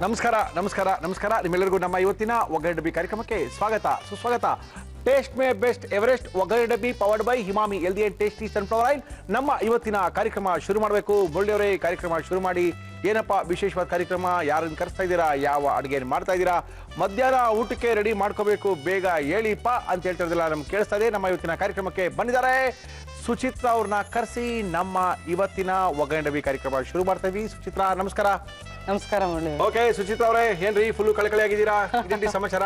ನಮಸ್ಕಾರ ನಮಸ್ಕಾರ ನಮಸ್ಕಾರ ನಿಮ್ಮೆಲ್ಲರಿಗೂ ನಮ್ಮ ಇವತ್ತಿನ ಒಗ್ಗರಣೆ ಡಬ್ಬಿ ಕಾರ್ಯಕ್ರಮಕ್ಕೆ ಸ್ವಾಗತ ಸುಸ್ವಾಗತ. ಟೇಸ್ಟ್ ಮೇ ಬೆಸ್ಟ್ ಎವರೆಸ್ಟ್ ಒಗ್ಗರಣೆ ಡಬ್ಬಿ powered by Emami healthy and tasty sunflower oil. ನಮ್ಮ ಇವತ್ತಿನ ಕಾರ್ಯಕ್ರಮ ಶುರು ಮಾಡಬೇಕು. ಮುರಳಿಯವರೇ, ಕಾರ್ಯಕ್ರಮ ಶುರು ಮಾಡಿ. ಏನಪ್ಪ ವಿಶೇಷವಾದ ಕಾರ್ಯಕ್ರಮ? ಯಾರನ್ನು ಕರೆಸ್ತಾ ಇದ್ದೀರಾ? ಯಾವ ಅಡುಗೆ ಮಾಡ್ತಾ ಇದ್ದೀರಾ? ಮಧ್ಯಾಹ್ನ ಊಟಕ್ಕೆ ರೆಡಿ ಮಾಡ್ಕೋಬೇಕು, ಬೇಗ ಹೇಳಿಪ್ಪ ಅಂತ ಹೇಳ್ತಿರೋದಿಲ್ಲ ನಮ್ಗೆ ಕೇಳಿಸ್ತಾ ಇದೆ. ನಮ್ಮ ಇವತ್ತಿನ ಕಾರ್ಯಕ್ರಮಕ್ಕೆ ಬಂದಿದ್ದಾರೆ ಸುಚಿತ್ರಾ ಅವ್ರನ್ನ ಕರೆಸಿ ನಮ್ಮ ಇವತ್ತಿನ ಒಗ್ಗರಣೆ ಡಬ್ಬಿ ಕಾರ್ಯಕ್ರಮ ಶುರು ಮಾಡ್ತಾ ಇದ್ವಿ. ಸುಚಿತ್ರಾ ನಮಸ್ಕಾರ. ನಮಸ್ಕಾರ ಮುರಳಿ. ಓಕೆ ಸುಚಿತ್ರಾ ಅವರೇ, ಏನ್ರಿ ಫುಲ್ ಕಳಕಳಿ ಆಗಿದ್ದೀರಾ? ಇದೇನ್ರಿ ಸಮಾಚಾರ?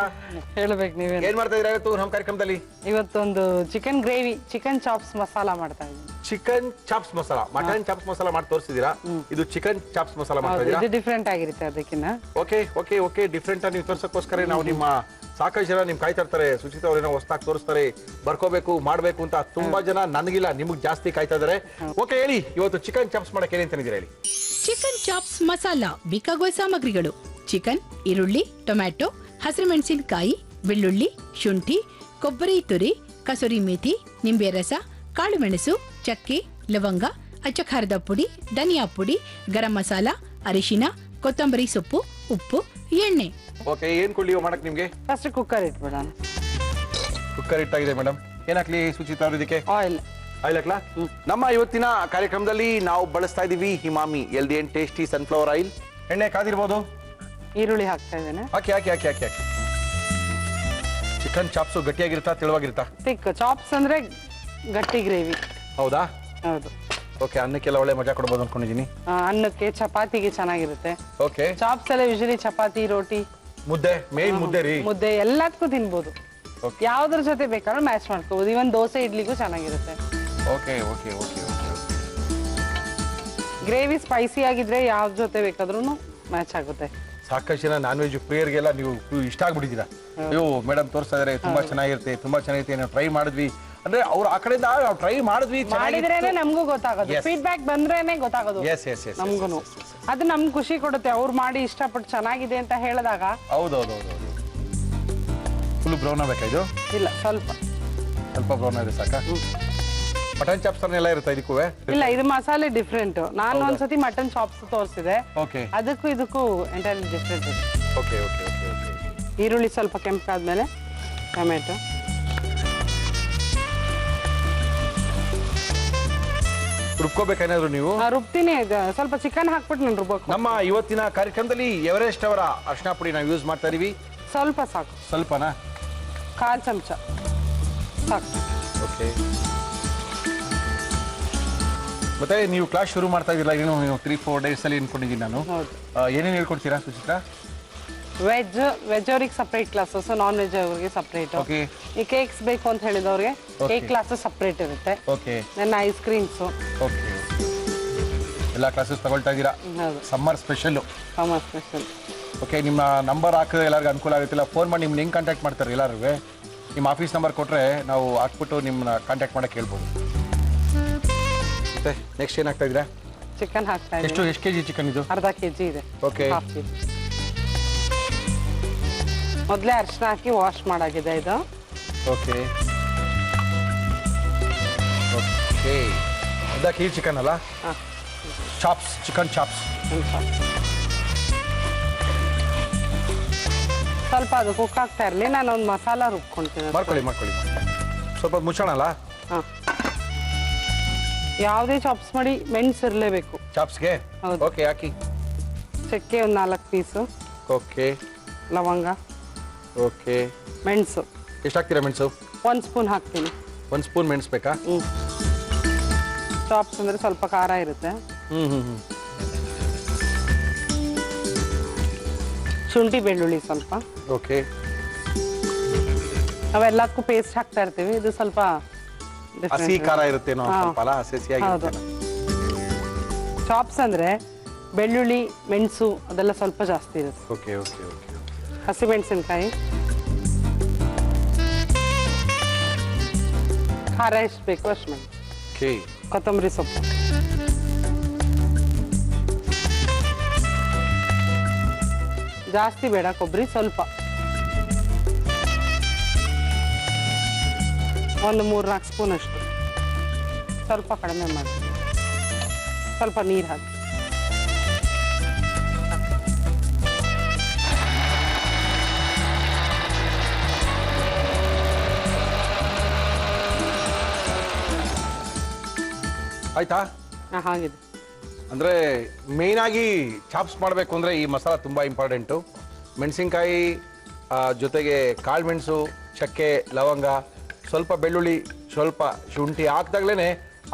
ಹೇಳ್ಬೇಕು ನೀವೇ. ಏನ್ ಮಾಡ್ತಾ ಇದೀರಾ ಇವತ್ತು ನಮ್ಮ ಕಾರ್ಯಕ್ರಮದಲ್ಲಿ? ಇವತ್ತೊಂದು chicken gravy, chicken chops masala ಮಾಡ್ತಾ ಇದ್ದೀನಿ. Chicken chops masala, mutton chops masala ಮಾಡಿ ತೋರಿಸಿದೀರಾ. ಇದು ಚಿಕನ್ ಚಾಪ್ಸ್ ಮಸಾಲಾ ಮಾಡ್ತಾ ಇದೀರಾ? ಇದು ಡಿಫ್ರೆಂಟ್ ಆಗಿರುತ್ತೆ ಅದಕ್ಕಿಂತ. ಓಕೆ ಓಕೆ ಓಕೆ ಡಿಫ್ರೆಂಟ್ ಆಗಿ ನೀವು ತೋರ್ಸಕ್ಕೋಸ್ಕರ ನಾವು ನಿಮ್ಮ ಸಾಕಷ್ಟು ಜನ ನಿಮ್ ಕಾಯ್ತಾ ಇರ್ತಾರೆ. ಸುಚಿತಾ ಅವ್ರೇನೋ ಹೊಸದಾಗಿ ತೋರಿಸ್ತಾರೆ, ಬರ್ಕೋಬೇಕು ಮಾಡ್ಬೇಕು ಅಂತ ತುಂಬಾ ಜನ. ನನಗಿಲ್ಲ, ನಿಮ್ಗೆ ಜಾಸ್ತಿ ಕಾಯ್ತಾ ಇದಾರೆ. ಓಕೆ ಹೇಳಿ, ಇವತ್ತು ಚಿಕನ್ ಚಾಪ್ಸ್ ಮಾಡಕ್ಕೆ ಏನೇನ್ ತಂದಿದ್ದೀರಾ ಹೇಳಿ. ಚಿಕನ್ ಚಾಪ್ಸ್ ಮಸಾಲಾ ಬೇಕಾಗುವ ಸಾಮಗ್ರಿಗಳು: ಚಿಕನ್, ಈರುಳ್ಳಿ, ಟೊಮ್ಯಾಟೊ, ಹಸಿರುಮೆಣಸಿನಕಾಯಿ, ಬೆಳ್ಳುಳ್ಳಿ, ಶುಂಠಿ, ಕೊಬ್ಬರಿ ತುರಿ, ಕಸೂರಿ ಮೇಥಿ, ನಿಂಬೆ ರಸ, ಕಾಳುಮೆಣಸು, ಚಕ್ಕೆ, ಲವಂಗ, ಅಚ್ಚಖಾರದ ಪುಡಿ, ಧನಿಯಾ ಪುಡಿ, ಗರಂ ಮಸಾಲ, ಅರಿಶಿನ, ಕೊತ್ತಂಬರಿ ಸೊಪ್ಪು, ಉಪ್ಪು, ಎಣ್ಣೆ. ಓಕೆ, ಏನ್ ಕೊಡ್ಲಿ ಮಾಡಕ್ ನಿಮ್ಗೆ? ಫಸ್ಟ್ ಕುಕ್ಕರ್ ಇಟ್ಬಿಡೋಣ. ಕುಕ್ಕರ್ ಇಟ್ಟಾಗಿದೆ ಮೇಡಮ್. ಏನ್ ಹಾಕ್ಲಿ ಸುಚಿತಾ ಅವ್ರ ಇದಕ್ಕೆ? ಆಯಿಲ್. ಆಯಿಲ್ ಹಾಕ್ಲಾ? ನಮ್ಮ ಇವತ್ತಿನ ಕಾರ್ಯಕ್ರಮದಲ್ಲಿ ನಾವು ಬಳಸ್ತಾ ಇದೀವಿ Emami healthy and tasty sunflower oil. ಎಣ್ಣೆ ಕಾದಿರ್ಬೋದು. ಈರುಳ್ಳಿ ಹಾಕ್ತಾ ಇದ್ದೇನೆ. ಹಾಕಿ ಹಾಕಿ ಹಾಕಿ ಹಾಕಿ ಹಾಕಿ. ಚಿಕನ್ ಚಾಪ್ಸು ಗಟ್ಟಿಯಾಗಿರುತ್ತಾ ತೆಳುವಾಗಿರುತ್ತಾ? ತಿಕ್ ಚಾಪ್ಸ್ ಅಂದ್ರೆ ಗಟ್ಟಿ ಗ್ರೇವಿ. ಹೌದಾ? ಹೌದು. ಓಕೆ, ಅನ್ನಕ್ಕೆಲ್ಲ ಒಳ್ಳೆ ಮಜಾ ಕೊಡ್ಬೋದು ಅನ್ಕೊಂಡಿದ್ದೀನಿ. ಅನ್ನಕ್ಕೆ, ಚಪಾತಿಗೆ ಚೆನ್ನಾಗಿರುತ್ತೆ. ಓಕೆ. ಚಾಪ್ಸ್ ಎಲ್ಲ ಯೂಶಲಿ ಚಪಾತಿ, ರೋಟಿ, ಮುದ್ದೆ, ಮೇನ್ ಮುದ್ದೆ ರೀ. ಮುದ್ದೆ ಎಲ್ಲದಕ್ಕೂ ತಿನ್ಬೋದು. ಯಾವ್ದ್ರ ಜೊತೆ ಬೇಕಾದ್ರೂ ಮ್ಯಾಚ್ ಮಾಡ್ಕೋಬಹುದು. ಇವನ್ ದೋಸೆ, ಇಡ್ಲಿಗೂ ಚೆನ್ನಾಗಿರುತ್ತೆ. Okay okay okay okay. Gravy spicy ಆಗಿದ್ರೆ ಯಾವ ಜೊತೆ ಬೇಕಾದ್ರೂ ಮ್ಯಾಚ್ ಆಗುತ್ತೆ. ಸಾಕಷ್ಟು ಜನ ನಾನ್ ವೆಜ್ ಪ್ರಿಯರ್ಗೆಲ್ಲ ನೀವು ಇಷ್ಟ ಆಗ್ಬಿಟ್ಟಿದ್ದೀರಾ. ಅಯ್ಯೋ ಮೇಡಮ್ ತೋರಿಸ್ತಾ ಇದಾರೆ, ತುಂಬಾ ಚೆನ್ನಾಗಿರುತ್ತೆ, ತುಂಬಾ ಚೆನ್ನಾಗಿರುತ್ತೆ, ನಾವು ಟ್ರೈ ಮಾಡಿದ್ವಿ ಅಂದ್ರೆ ಅವ್ರು ಆ ಕಡೆಯಿಂದ ನಾವು ಟ್ರೈ ಮಾಡಿದ್ವಿ, ಮಾಡಿದ್ರೇನೆ ನಮಗೂ ಗೊತ್ತಾಗೋದು. ಫೀಡ್ಬ್ಯಾಕ್ ಬಂದ್ರೇನೆ ಗೊತ್ತಾಗೋದು ನಮ್ಗೂನು. ಅದು ನಮ್ಗೆ ಖುಷಿ ಕೊಡುತ್ತೆ. ಅವ್ರು ಮಾಡಿ ಇಷ್ಟಪಟ್ಟು ಚೆನ್ನಾಗಿದೆ ಅಂತ ಹೇಳಿದಾಗ. ಹೌದೌದೌದು. ಫುಲ್ ಬ್ರೌನ್ ಆಗ್ಬೇಕಾ ಇದು? ಇಲ್ಲ, ಸ್ವಲ್ಪ ಸ್ವಲ್ಪ ಬ್ರೌನ್ ಆಗಿದೆ ಸಾಕಾ? ಮಟನ್ ಚಾಪ್ಸ್ ಎಲ್ಲ ಇರುತ್ತೆ ಇದಕ್ಕೂ? ಇಲ್ಲ, ಇದು ಮಸಾಲೆ ಡಿಫ್ರೆಂಟ್. ನಾನು ಒಂದ್ಸತಿ ಮಟನ್ ಚಾಪ್ಸ್ ತೋರಿಸಿದೆ. ಓಕೆ. ಅದಕ್ಕೂ ಇದಕ್ಕೂ ಎಂಟೈರ್ಲಿ ಡಿಫ್ರೆಂಟ್ ಇದೆ. Okay okay okay okay. ಈರುಳ್ಳಿ ಸ್ವಲ್ಪ ಕೆಂಪಾದ್ಮೇಲೆ ಟೊಮೆಟೊ. ರುಬ್ಕೋಬೇಕೇನಾದ್ರು ನೀವು? ರುಬ್ತೀನಿ. ಸ್ವಲ್ಪ ಚಿಕನ್ ಹಾಕ್ಬಿಟ್ಟು ನಾನು ರುಬ್ಬೇಕು. ನಮ್ಮ ಇವತ್ತಿನ ಕಾರ್ಯಕ್ರಮದಲ್ಲಿ ಎವರೆಸ್ಟ್ ಅವರ ಅರಿಶಿನ ಪುಡಿ ನಾವು ಯೂಸ್ ಮಾಡ್ತಾ ಇದೀವಿ. ಸ್ವಲ್ಪ ಸಾಕು. ಸ್ವಲ್ಪನಾ? 1/4 ಚಮಚ ಸಾಕು. ಓಕೆ. ಮತ್ತೆ ನೀವು ಕ್ಲಾಸ್ ಶುರು ಮಾಡ್ತಾ ಇದ್ದೀರಾ, ಏನು 3-4 ಡೇಸ್ ಅಲ್ಲಿ ಅನ್ಕೊಂಡಿದ್ದೀನಿ ನಾನು. ಏನೇನು ಹೇಳ್ಕೊಡ್ತೀರಾ ಸುಚಿತ್ರಾ? ವೆಜ್ ಅವ್ರಿಗೆ ಸಪ್ರೇಟ್ ಕ್ಲಾಸಸ್, ನಾನ್ ವೆಜ್ ಅವ್ರಿಗೆ ಸಪ್ರೇಟ್. ಓಕೆ. ಈ ಕೇಕ್ಸ್ ಬೇಕು ಅಂತ ಹೇಳಿದವ್ರಿಗೆ ಕೇಕ್ ಕ್ಲಾಸಸ್ ಸಪ್ರೇಟ್ ಇರುತ್ತೆ. ಓಕೆ. ನನ್ನ ಐಸ್ ಕ್ರೀಮ್ಸ್. ಓಕೆ. ಎಲ್ಲ ಕ್ಲಾಸಸ್ ತಗೊಳ್ತಾ ಇದ್ದೀರಾ? ಹೌದು. Summer special. Summer special. Okay. ನಿಮ್ಮ ನಂಬರ್ ಹಾಕಿದ್ರೆ ಎಲ್ಲರಿಗೂ ಅನುಕೂಲ ಆಗುತ್ತಿಲ್ಲ. ಫೋನ್ ಮಾಡಿ ನಿಮ್ನ ಹೆಂಗೆ ಕಾಂಟ್ಯಾಕ್ಟ್ ಮಾಡ್ತಾರೆ ಎಲ್ಲರೂ? ನಿಮ್ಮ ಆಫೀಸ್ ನಂಬರ್ ಕೊಟ್ಟರೆ ನಾವು ಹಾಕ್ಬಿಟ್ಟು ನಿಮ್ಮನ್ನ ಕಾಂಟ್ಯಾಕ್ಟ್ ಮಾಡಕ್ಕೆ ಹೇಳ್ಬೋದು. ಮತ್ತೆ ನೆಕ್ಸ್ಟ್ ಏನು ಹಾಕ್ತಾ ಇದ್ದೀರಾ? ಚಿಕನ್ ಹಾಕ್ತಾ ಇದ್ದೀನಿ. ಎಷ್ಟು ಕೆಜಿ ಚಿಕನ್ ಇದು? ಅರ್ಧ ಕೆಜಿ ಇದೆ. ಓಕೆ. ಮೊದಲೇ ಅರಿಶಿನ ಹಾಕಿ ವಾಶ್ ಮಾಡಾಗಿದೆ ಇದು. Okay okay. ಅರ್ಧ ಕೆಜಿ ಚಿಕನ್ ಅಲ್ಲ? Chops, chicken chops. ಸ್ವಲ್ಪ ಅದು ಕುಕ್ ಆಗ್ತಾ ಇರಲಿ, ನಾನು ಒಂದು ಮಸಾಲ ರುಬ್ಕೊಂತೀನಿ. ಮಾಡ್ಕೊಳ್ಳಿ ಮಾಡ್ಕೊಳ್ಳಿ. ಸ್ವಲ್ಪ ಮುಚ್ಚೋಣ ಅಲ್ಲ? ಹಾಂ. ಯಾವುದೇ ಚಾಪ್ಸ್ ಮಾಡಿ ಮೆಣಸು ಇರಲೇಬೇಕು ಚಾಪ್ಸ್ಗೆ. ಹೌದು. ಓಕೆ, ಹಾಕಿ. ಚಕ್ಕೆ ಒಂದು 4 ಪೀಸು. ಓಕೆ. ಲವಂಗ. ಓಕೆ. ಮೆಣಸು ಎಷ್ಟು ಹಾಕ್ತೀರಾ ಮೆಣಸು? 1 ಸ್ಪೂನ್ ಹಾಕ್ತೀನಿ. 1 ಸ್ಪೂನ್ ಮೆಣಸು ಬೇಕಾ? ಚಾಪ್ಸ್ ಅಂದರೆ ಸ್ವಲ್ಪ ಖಾರ ಇರುತ್ತೆ. ಶುಂಠಿ, ಬೆಳ್ಳುಳ್ಳಿ ಸ್ವಲ್ಪ. ಓಕೆ. ನಾವೆಲ್ಲದಕ್ಕೂ ಪೇಸ್ಟ್ ಹಾಕ್ತಾ ಇರ್ತೀವಿ. ಇದು ಸ್ವಲ್ಪ ಹಸಿ ಖಾರ ಇರುತ್ತೇನೋ ಸ್ವಲ್ಪ ಅಲ್ಲ? ಹಸಿಯಾಗಿರುತ್ತೆ. ಚಾಪ್ಸ್ ಅಂದರೆ ಬೆಳ್ಳುಳ್ಳಿ, ಮೆಣಸು ಅದೆಲ್ಲ ಸ್ವಲ್ಪ ಜಾಸ್ತಿ ಇರುತ್ತೆ. Okay okay okay. ಹಸಿಮೆಣಸಿನ್ಕಾಯಿ, ಖಾರ ಎಷ್ಟು ಬೇಕು ಅಷ್ಟು ಮಾಡಿ. ಓಕೆ. ಕೊತ್ತಂಬರಿ ಸೊಪ್ಪು. ಜಾಸ್ತಿ ಬೇಡ ಕೊಬ್ಬರಿ, ಸ್ವಲ್ಪ ಒಂದು 3-4 ಸ್ಪೂನ್ ಅಷ್ಟು. ಸ್ವಲ್ಪ ಕಡಿಮೆ ಮಾಡಿ. ಸ್ವಲ್ಪ ನೀರು ಹಾಕಿ. ಆಯ್ತಾ? ಆಗಿದೆ. ಅಂದರೆ ಮೇಯ್ನಾಗಿ ಚಾಪ್ಸ್ ಮಾಡಬೇಕು ಅಂದರೆ ಈ ಮಸಾಲ ತುಂಬ ಇಂಪಾರ್ಟೆಂಟು. ಮೆಣಸಿನ್ಕಾಯಿ ಜೊತೆಗೆ ಕಾಳುಮೆಣಸು, ಚಕ್ಕೆ, ಲವಂಗ, ಸ್ವಲ್ಪ ಬೆಳ್ಳುಳ್ಳಿ, ಸ್ವಲ್ಪ ಶುಂಠಿ ಹಾಕ್ದಾಗ್ಲೇ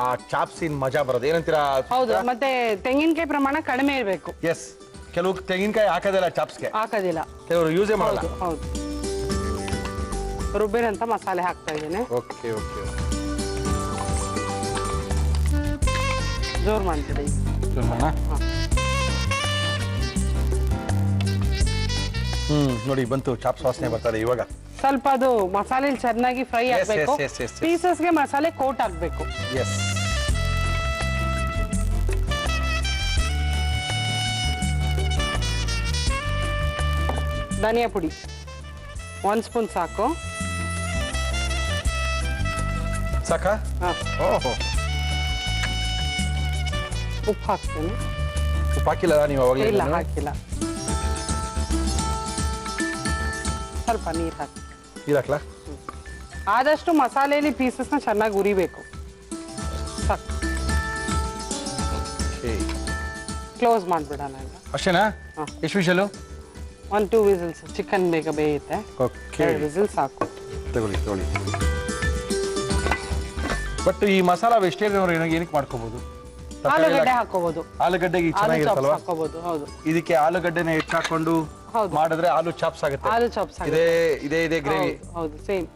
ಆ ಚಾಪ್ಸಿನ ಮಜಾ ಬರೋದು. ಏನಂತೀರಾ? ಹೌದು, ಮತ್ತೆ ತೆಂಗಿನಕಾಯಿ ಪ್ರಮಾಣ ಕಡಿಮೆ ಇರಬೇಕು. ಎಸ್, ಕೆಲವು ತೆಂಗಿನಕಾಯಿ ಹಾಕೋದಿಲ್ಲ ಚಾಪ್ಸ್ಗೆ, ಹಾಕೋದಿಲ್ಲ, ಕೆಲವರು ಯೂಸೇ ಮಾಡಲ್ಲ. ಹೌದು. ರುಬ್ಬಿರಂತ ಮಸಾಲೆ ಹಾಕ್ತಾ ಇದ್ದೇನೆ. ಓಕೆ ಓಕೆ, ಜೋರು ಮಾಡ್ಬಿಡಿ. ನೋಡಿ ಬಂತು, ಚಾಪ್ಸ್ ವಾಸನೆ ಬರ್ತದೆ ಇವಾಗ. ಸ್ವಲ್ಪ ಅದು ಮಸಾಲೆ ಚೆನ್ನಾಗಿ ಫ್ರೈ ಆಗಬೇಕು. ಪೀಸಸ್ಗೆ ಮಸಾಲೆ ಕೋಟ್ ಆಗಬೇಕು. ಎಸ್, ಧನಿಯಾ ಪುಡಿ 1 ಸ್ಪೂನ್ ಸಾಕು. ಸಾಕಾ? ಓಹೋ, ಉಪ್ಪು ಹಾಕ್ತೇನೆ. ಉಪ್ಪು ಹಾಕಿಲ್ಲ ನೀವು ಅವಾಗಲೇ? ಇಲ್ಲ, ಹಾಕಿಲ್ಲ. ಸ್ವಲ್ಪ ನೀರು ಹಾಕಿ. ನೀರು ಹಾಕ್ಲಾ? ಆದಷ್ಟು ಮಸಾಲೆಯಲ್ಲಿ ಪೀಸಸ್ನ ಚೆನ್ನಾಗಿ ಉರಿಬೇಕು. ಸಾಕು, ಕ್ಲೋಸ್ ಮಾಡಿಬಿಡೋಣ ಈಗ. ಅಷ್ಟೇನಾ? ಎಷ್ಟು ವಿಷಲು? 1-2 ವಿಸಿಲ್ಸ್. ಚಿಕನ್ ಬೇಗ ಬೇಯುತ್ತೆ. ಓಕೆ, 2 ವಿಸಿಲ್ ಸಾಕು. ತಗೊಳ್ಳಿ. ಬಟ್ ಈ ಮಸಾಲ ವೆಜಿಟೇರಿಯನ್ ಅವರು ಏನಕ್ಕೆ ಮಾಡ್ಕೋಬಹುದು? ಆಲೂಗಡ್ಡೆ ಹಾಕೋಬಹುದು. ಆಲೂಗಡ್ಡೆಗೆ ಚೆನ್ನಾಗಿರುತ್ತಲ್ವಾ? ಹಾಕೋಬಹುದು. ಹೌದು, ಇದಕ್ಕೆ ಆಲೂಗಡ್ಡೆನ ಹೆಚ್ಚಾಕೊಂಡು ಮಾಡಿದ್ರೆ ಆಲೂ ಚಾಪ್ಸ್ ಆಗುತ್ತೆ. ಆಲೂ ಚಾಪ್ಸ್ ಇದೇ ಗ್ರೇವಿ. ಹೌದು, ಸೇಮ್.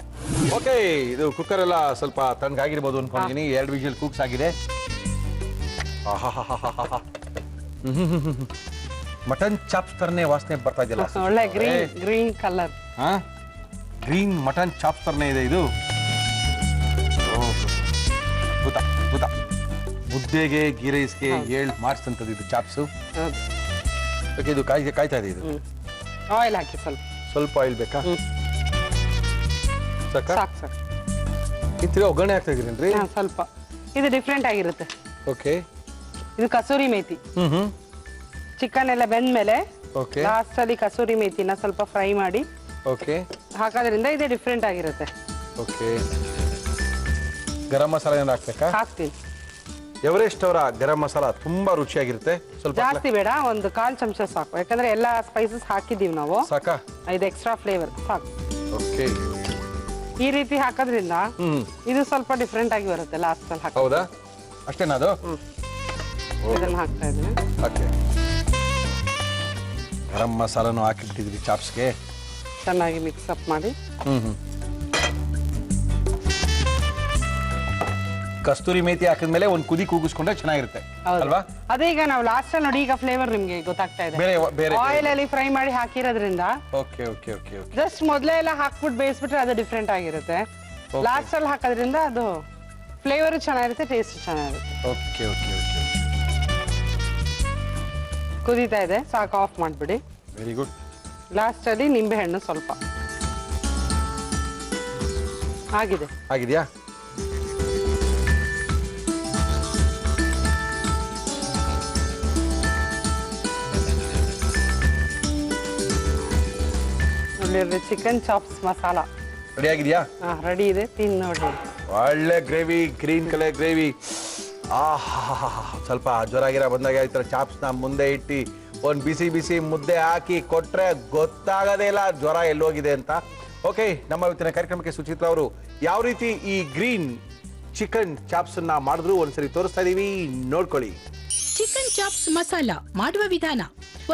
ಓಕೆ, ಇದು ಕುಕ್ಕರ್ ಎಲ್ಲ ಸ್ವಲ್ಪ ತಣ್ಣಗಾಗಿರ್ಬೋದು ಅನ್ಕೊಂಡಿದ್ದೀನಿ. 2 ವಿಷಲ್ ಕುಕ್ಸ್ ಆಗಿದೆ. ಮಟನ್ ಚಾಪ್ಸ್ ತರನೇ ವಾಸನೆ ಬರ್ತಾ ಇದೆಯಲ್ಲ. ಒಳ್ಳೆ green colour. Green mutton chops ತರನೇ ಇದೆ ಇದು. ಮುದ್ದೆಗೆ, ಗೀ ರೈಸ್ಗೆ ಮಾಡಿಸ್ತಂಥದ್ದು ಇದು ಚಾಪ್ಸು. ಓಕೆ, ಇದು ಕಾಯ್ತಾ ಇದೆ. ಇದು ಆಯಿಲ್ ಹಾಕಿ ಸ್ವಲ್ಪ ಆಯಿಲ್ ಬೇಕಾ? ಸಾಕು. ಇಂತಿರ ಒಗ್ಗರಣೆ ಹಾಕ್ತಾ ಇದೀರೇನ್ರಿ? ಸ್ವಲ್ಪ ಇದು ಡಿಫ್ರೆಂಟ್ ಆಗಿರುತ್ತೆ. ಓಕೆ, ಇದು ಕಸೂರಿ ಮೇಥಿ. ಚಿಕನ್ ಎಲ್ಲ ಬೆಂದ್ಮೇಲೆ ಲಾಸ್ಟ್ ಅಲ್ಲಿ ಕಸೂರಿ ಮೇಥಿನ ಸ್ವಲ್ಪ ಫ್ರೈ ಮಾಡಿ ಹಾಕೋದ್ರಿಂದ ಇದೆ ಡಿಫ್ರೆಂಟ್ ಆಗಿರುತ್ತೆ. ಓಕೆ, ಗರಂ ಮಸಾಲ ಏನಾದ್ರು ಹಾಕ್ಬೇಕಾ? ಹಾಕ್ತೀನಿ. ಎವರೆಸ್ಟ್ ಅವರ ಗರಂ ಮಸಾಲ ತುಂಬಾ ರುಚಿಯಾಗಿರುತ್ತೆ. ಸ್ವಲ್ಪ ಜಾಸ್ತಿ ಬೇಡ, 1/4 ಚಮಚ ಸಾಕು. ಯಾಕಂದ್ರೆ ಎಲ್ಲ ಸ್ಪೈಸಸ್ ಹಾಕಿದೀವಿ ನಾವು. ಸಾಕಾ? ಇದು ಎಕ್ಸ್ಟ್ರಾ ಫ್ಲೇವರ್ ಸಾಕು. ಓಕೆ, ಈ ರೀತಿ ಹಾಕೋದ್ರಿಂದ ಇದು ಸ್ವಲ್ಪ ಡಿಫ್ರೆಂಟ್ ಆಗಿ ಬರುತ್ತೆ ಲಾಸ್ಟ್ ಅಲ್ಲಿ. ಹೌದಾ? ಅಷ್ಟೇನಾ ಅದು? ಇದನ್ನ ಹಾಕ್ತಾ ಇದ್ದೀನಿ. ಓಕೆ, ಗರಂ ಮಸಾಲನು ಹಾಕಿಬಿಟ್ಟಿದ್ವಿ ಚಾಪ್ಸ್ಗೆ. ಚೆನ್ನಾಗಿ ಮಿಕ್ಸ್ ಅಪ್ ಮಾಡಿ. ಕಸ್ತೂರಿ ಮೇಥಿ ಹಾಕಿದ್ಮೇಲೆ ಒಂದು ಕುದಿ ಕೂಗಿಸ್ಕೊಂಡ್ರೆ ಚೆನ್ನಾಗಿರುತ್ತೆ ಅಲ್ವಾ? ಅದೇ ಈಗ ನಾವು ಲಾಸ್ಟ್ ಅಲ್ಲಿ ನೋಡಿ, ಈಗ ಫ್ಲೇವರ್ ನಿಮ್ಗೆ ಗೊತ್ತಾಗ್ತಾ ಇದೆ. ಆಯಿಲ್ ಅಲ್ಲಿ ಫ್ರೈ ಮಾಡಿ ಹಾಕಿರೋದ್ರಿಂದ ಜಸ್ಟ್ ಮೊದಲೇ ಎಲ್ಲ ಹಾಕ್ಬಿಟ್ಟು ಬೇಯಿಸ್ಬಿಟ್ರೆ ಅದು ಡಿಫ್ರೆಂಟ್ ಆಗಿರುತ್ತೆ. ಲಾಸ್ಟ್ ಅಲ್ಲಿ ಹಾಕೋದ್ರಿಂದ ಅದು ಫ್ಲೇವರ್ ಚೆನ್ನಾಗಿರುತ್ತೆ, ಟೇಸ್ಟ್ ಚೆನ್ನಾಗಿರುತ್ತೆ. ಓಕೆ ಓಕೆ ಓಕೆ, ಕುದೀತಾ ಇದೆ, ಸಾಕು, ಆಫ್ ಮಾಡ್ಬಿಡಿ. Very good. ಲಾಸ್ಟ್ ಅಲ್ಲಿ ನಿಂಬೆ ಹಣ್ಣು ಸ್ವಲ್ಪ ಆಗಿದೆಯಾ? ಚಿಕನ್ ಚಾಪ್ಸ್ ಮಸಾಲ ರೆಡಿ ಆಗಿದೆಯಾ? ರೆಡಿ ಇದೆ, ತಿಂದು ನೋಡಿ. ಒಳ್ಳೆ ಗ್ರೇವಿ, ಗ್ರೀನ್ ಕಲರ್ ಗ್ರೇವಿ. ಸ್ವಲ್ಪ ಜ್ವರ ಬಂದಾಗ ಈ ಥರ ಚಾಪ್ಸ್ನ ಮುಂದೆ ಇಟ್ಟು ಒಂದು ಬಿಸಿ ಬಿಸಿ ಮುದ್ದೆ ಹಾಕಿ ಕೊಟ್ರೆ ಗೊತ್ತಾಗೋದೇ ಇಲ್ಲ ಜ್ವರ ಎಲ್ಲೋಗಿದೆ ಅಂತ. ಓಕೆ, ನಮ್ಮ ಇವತ್ತಿನ ಕಾರ್ಯಕ್ರಮಕ್ಕೆ ಸುಚಿತ್ರಾ ಅವರು ಯಾವ ರೀತಿ ಈ ಗ್ರೀನ್ ಚಿಕನ್ ಚಾಪ್ಸ್ ಅನ್ನ ಮಾಡಿದ್ರು ಒಂದ್ಸರಿ ತೋರಿಸ್ತಾ ಇದೀವಿ, ನೋಡ್ಕೊಳ್ಳಿ. ಚಿಕನ್ ಚಾಪ್ಸ್ ಮಸಾಲ ಮಾಡುವ ವಿಧಾನ: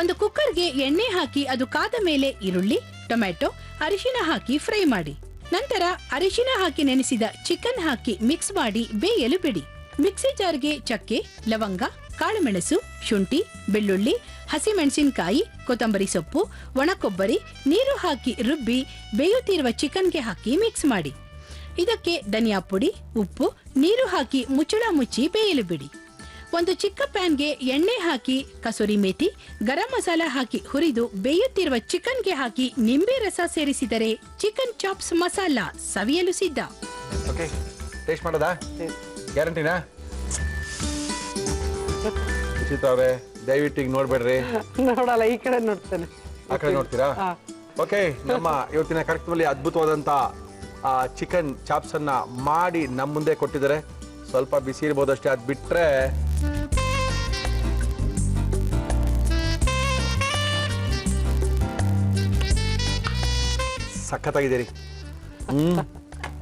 ಒಂದು ಕುಕ್ಕರ್ಗೆ ಎಣ್ಣೆ ಹಾಕಿ ಅದು ಕಾದ ಮೇಲೆ ಈರುಳ್ಳಿ, ಟೊಮ್ಯಾಟೊ, ಅರಿಶಿನ ಹಾಕಿ ಫ್ರೈ ಮಾಡಿ. ನಂತರ ಅರಿಶಿನ ಹಾಕಿ ನೆನೆಸಿದ ಚಿಕನ್ ಹಾಕಿ ಮಿಕ್ಸ್ ಮಾಡಿ ಬೇಯಲು ಬಿಡಿ. ಮಿಕ್ಸಿ ಜಾರ್ಗೆ ಚಕ್ಕೆ, ಲವಂಗ, ಕಾಳುಮೆಣಸು, ಶುಂಠಿ, ಬೆಳ್ಳುಳ್ಳಿ, ಹಸಿಮೆಣಸಿನಕಾಯಿ, ಕೊತ್ತಂಬರಿ ಸೊಪ್ಪು, ಒಣಕೊಬ್ಬರಿ, ನೀರು ಹಾಕಿ ರುಬ್ಬಿ ಬೇಯುತ್ತಿರುವ ಚಿಕನ್ಗೆ ಹಾಕಿ ಮಿಕ್ಸ್ ಮಾಡಿ. ಇದಕ್ಕೆ ಧನಿಯಾ ಪುಡಿ, ಉಪ್ಪು, ನೀರು ಹಾಕಿ ಮುಚ್ಚಳ ಮುಚ್ಚಿ ಬೇಯಲು ಬಿಡಿ. ಒಂದು ಚಿಕ್ಕ ಪ್ಯಾನ್ಗೆ ಎಣ್ಣೆ ಹಾಕಿ ಕಸೂರಿ ಮೇಥಿ, ಗರಂ ಮಸಾಲ ಹಾಕಿ ಹುರಿದು ಬೇಯುತ್ತಿರುವ ಚಿಕನ್ಗೆ ಹಾಕಿ ನಿಂಬೆ ರಸ ಸೇರಿಸಿದರೆ ಚಿಕನ್ ಚಾಪ್ಸ್ ಮಸಾಲ ಸವಿಯಲು ಸಿದ್ಧ. ಓಕೆ, ಟೇಸ್ಟ್ ಮಾಡೋದಾ? ಗ್ಯಾರಂಟಿನಾ? ಸುಚಿತ್ರಾ ಅವರೇ, ದಯವಿಟ್ಟು ಈಗ ನೋಡ್ಬೇಡ್ರಿ. ನೋಡಲ್ಲ, ಈ ಕಡೆ ನೋಡ್ತೇನೆ. ಆ ಕಡೆ ನೋಡ್ತೀರಾ? ಓಕೆ, ನಮ್ಮ ಇವತ್ತಿನ ಕಾರ್ಯಕ್ರಮದಲ್ಲಿ ಅದ್ಭುತವಾದಂತ ಚಿಕನ್ ಚಾಪ್ಸ್ ಅನ್ನ ಮಾಡಿ ನಮ್ಮ ಮುಂದೆ ಕೊಟ್ಟಿದ್ದಾರೆ. ಸ್ವಲ್ಪ ಬಿಸಿ ಇರ್ಬೋದು ಅಷ್ಟೇ, ಅದು ಬಿಟ್ರೆ ಸಖತ್ತಾಗಿದ್ದೀರಿ.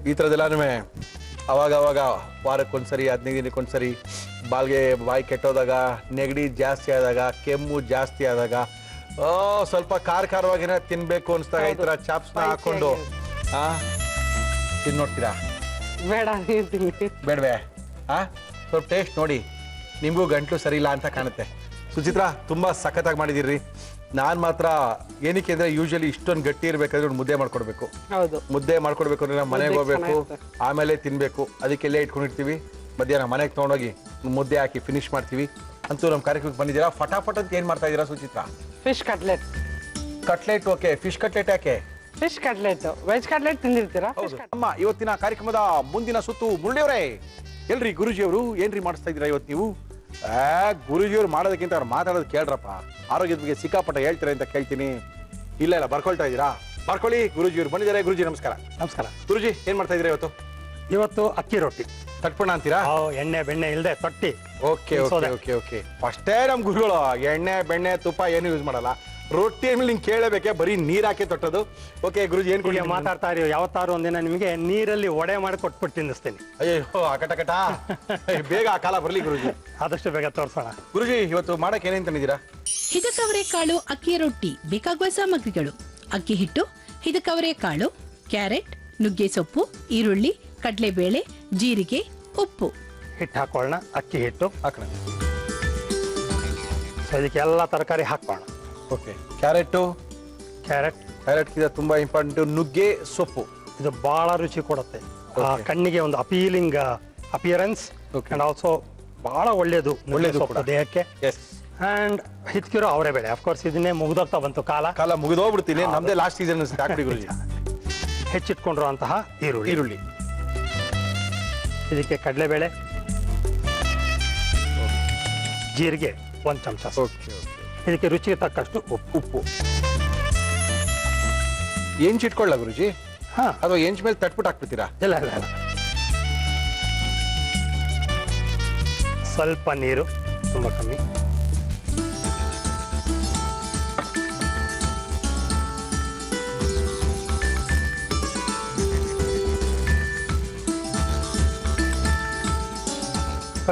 ಈ ಥರದ್ದೆಲ್ಲನೂ ಅವಾಗ ವಾರಕ್ಕೊಂದ್ಸರಿ 15 ದಿನಕ್ಕೊಂದ್ಸರಿ ಬಾಯಿ ಕೆಟ್ಟೋದಾಗ, ನೆಗಡಿ ಜಾಸ್ತಿ ಆದಾಗ, ಕೆಮ್ಮು ಜಾಸ್ತಿ ಆದಾಗ, ಸ್ವಲ್ಪ ಖಾರವಾಗಿನ ತಿನ್ಬೇಕು ಅನ್ಸ್ದಾಗ ಈ ಥರ ಚಾಪ್ಸ್ನ ಹಾಕೊಂಡು ತಿನ್ನೋಡ್ತೀರಾ? ಬೇಡ, ಬೇಡವೇ? ಸ್ವಲ್ಪ ಟೇಸ್ಟ್ ನೋಡಿ, ನಿಮಗೂ ಗಂಟ್ಲು ಸರಿ ಇಲ್ಲ ಅಂತ ಕಾಣುತ್ತೆ. ಸುಚಿತ್ರಾ, ತುಂಬಾ ಸಖತ್ತಾಗಿ ಮಾಡಿದಿರಿ. ನಾನ್ ಮಾತ್ರ ಏನಕ್ಕೆ ಅಂದ್ರೆ ಯೂಶಲಿ ಇಷ್ಟೊಂದು ಗಟ್ಟಿ ಇರ್ಬೇಕಾದ್ರೆ ಒಂದು ಮುದ್ದೆ ಮಾಡ್ಕೊಡ್ಬೇಕು. ಮುದ್ದೆ ಮಾಡ್ಕೊಡ್ಬೇಕು ಅಂದ್ರೆ ನಾವು ಮನೆಗೆ ಹೋಗ್ಬೇಕು, ಆಮೇಲೆ ತಿನ್ಬೇಕು. ಅದಕ್ಕೆಲ್ಲೇ ಇಟ್ಕೊಂಡಿರ್ತೀವಿ. ಮಧ್ಯಾಹ್ನ ಮನೆಗೆ ತೊಗೊಂಡೋಗಿ ಮುದ್ದೆ ಹಾಕಿ ಫಿನಿಶ್ ಮಾಡ್ತೀವಿ. ಅಂತೂ ನಮ್ಮ ಕಾರ್ಯಕ್ರಮಕ್ಕೆ ಬಂದಿದ್ದೀರಾ. ಫಟಾಫಟ್ ಅಂತ ಏನ್ ಮಾಡ್ತಾ ಇದ್ದೀರಾ Suchitra? Fish cutlet. Cutlet okay. Fish cutlet ಯಾಕೆ? ಫಿಶ್ ಕಟ್ಲೆಟ್, ವೆಜ್ ಕಟ್ಲೆಟ್ ತಿಂದಿರ್ತೀರಾ? ನಮ್ಮ ಇವತ್ತಿನ ಕಾರ್ಯಕ್ರಮದ ಮುಂದಿನ ಸುತ್ತು ಮುರಳಿಯವರೇ. ಎಲ್ರಿ ಗುರುಜಿಯವರು, ಏನ್ರಿ ಮಾಡಿಸ್ತಾ ಇದ್ದೀರಾ ಇವತ್ತು ನೀವು? ಗುರುಜಿಯವ್ರು ಮಾಡೋದಕ್ಕಿಂತ ಅವ್ರು ಮಾತಾಡೋದು ಕೇಳ್ರಪ್ಪ. ಆರೋಗ್ಯದ ಬಗ್ಗೆ ಸಿಕ್ಕಾಪಟ್ಟೆ ಹೇಳ್ತಾರೆ ಅಂತ ಕೇಳ್ತೀನಿ. ಇಲ್ಲ ಬರ್ಕೊಳ್ತಾ ಇದ್ದೀರಾ? ಬರ್ಕೊಳ್ಳಿ. ಗುರುಜಿಯವ್ರು ಬಂದಿದ್ದಾರೆ. ಗುರುಜಿ ನಮಸ್ಕಾರ. ನಮಸ್ಕಾರ. ಗುರುಜಿ, ಏನ್ ಮಾಡ್ತಾ ಇದ್ದೀರಾ ಇವತ್ತು? ಇವತ್ತು ಅಕ್ಕಿ ರೊಟ್ಟಿ ತಟ್ಪಣ ಅಂತೀರಾ? ಎಣ್ಣೆ ಬೆಣ್ಣೆ ಇಲ್ಲದೆ ತೊಟ್ಟಿ. Okay okay okay okay. ಫಸ್ಟೇ ನಮ್ ಗುರುಗಳು ಎಣ್ಣೆ ಬೆಣ್ಣೆ ತುಪ್ಪ ಏನು ಯೂಸ್ ಮಾಡಲ್ಲ. ರೊಟ್ಟಿ ಮೇಲೆ ನಿಂಗೆ ಕೇಳಬೇಕೆ, ಬರೀ ನೀರ್ ಹಾಕಿ ತೊಟ್ಟದು. ಓಕೆ ಗುರುಜಿ, ಏನ್ ಈಗ ಮಾತಾಡ್ತಾ ಇರಿ. ಯಾವತ್ತಾರು ಒಂದಿನ ನಿಮಗೆ ನೀರಲ್ಲಿ ಒಡೆ ಮಾಡಿ ಕೊಟ್ಬಿಟ್ಟು ತಿನ್ನಿಸ್ತೀನಿ. ಅಯ್ಯೋ ಅಕಟಕಟ, ಬೇಗ ಆ ಕಾಲ ಬರ್ಲಿ ಗುರುಜಿ. ಆದಷ್ಟು ಬೇಗ ತೋರ್ಸೋಣ. ಗುರುಜಿ, ಇವತ್ತು ಮಾಡಕ್ ಏನೇನ್ ತಂದಿದ್ದೀರಾ? ಹಿದಕವರೆಕಾಳು ಅಕ್ಕಿ ರೊಟ್ಟಿ. ಬೇಕಾಗುವ ಸಾಮಗ್ರಿಗಳು: ಅಕ್ಕಿ ಹಿಟ್ಟು, ಹಿದಕವರೆಕಾಳು, ಕ್ಯಾರೆಟ್, ನುಗ್ಗೆ ಸೊಪ್ಪು, ಈರುಳ್ಳಿ, ಕಡಲೆಬೇಳೆ, ಜೀರಿಗೆ, ಉಪ್ಪು. ಹಿಟ್ಟು ಹಾಕೊಳ್ಳೋಣ. ಅಕ್ಕಿ ಹಿಟ್ಟು ಹಾಕೋಣ. ಸೊ ಇದಕ್ಕೆ ಎಲ್ಲ ತರಕಾರಿ ಹಾಕೋಣ. ಓಕೆ. ಕ್ಯಾರೆಟ್ ತುಂಬಾ ಇಂಪಾರ್ಟೆಂಟ್. ನುಗ್ಗೆ ಸೊಪ್ಪು ಇದು ಬಹಳ ರುಚಿ ಕೊಡುತ್ತೆ. ಕಣ್ಣಿಗೆ ಒಂದು ಅಪೀಲಿಂಗ್ ಅಪಿಯರೆನ್ಸ್ ಅಂಡ್ ಆಲ್ಸೋ ಬಹಳ ಒಳ್ಳೇದು ದೇಹಕ್ಕೆ. ಅಂಡ್ ಹಿತ್ಕಿರೋ ಅವರೇ ಬೇಳೆ. ಅಫ್ಕೋರ್ಸ್ ಇದನ್ನೇ ಮುಗಿದೋಗ್ತಾ ಬಂತು ಕಾಲ ಮುಗಿದೋಗ್ಬಿಡ್ತೀನಿ. ನಮ್ದೇ ಲಾಸ್ಟ್ ಸೀಸನ್ ಹಾಕ್ಬಿಡಿ ಗುರುಜಿ. ಹೆಚ್ಚಿಟ್ಕೊಂಡಿರುವಂತಹ ಈರುಳ್ಳಿ. ಇದಕ್ಕೆ ಕಡಲೆಬೇಳೆ, ಜೀರಿಗೆ 1 ಚಮಚ. ಇದಕ್ಕೆ ರುಚಿಗೆ ತಕ್ಕಷ್ಟು ಉಪ್ಪು. ಇಟ್ಕೊಳ್ಳ ಗುರುಜಿ? ಅಥವಾ ಎಂಚ್ ಮೇಲೆ ತಟ್ಬಿಟ್ಟು ಹಾಕ್ಬಿಡ್ತೀರಾ? ಇಲ್ಲ. ಸ್ವಲ್ಪ ನೀರು, ತುಂಬಾ ಕಮ್ಮಿ.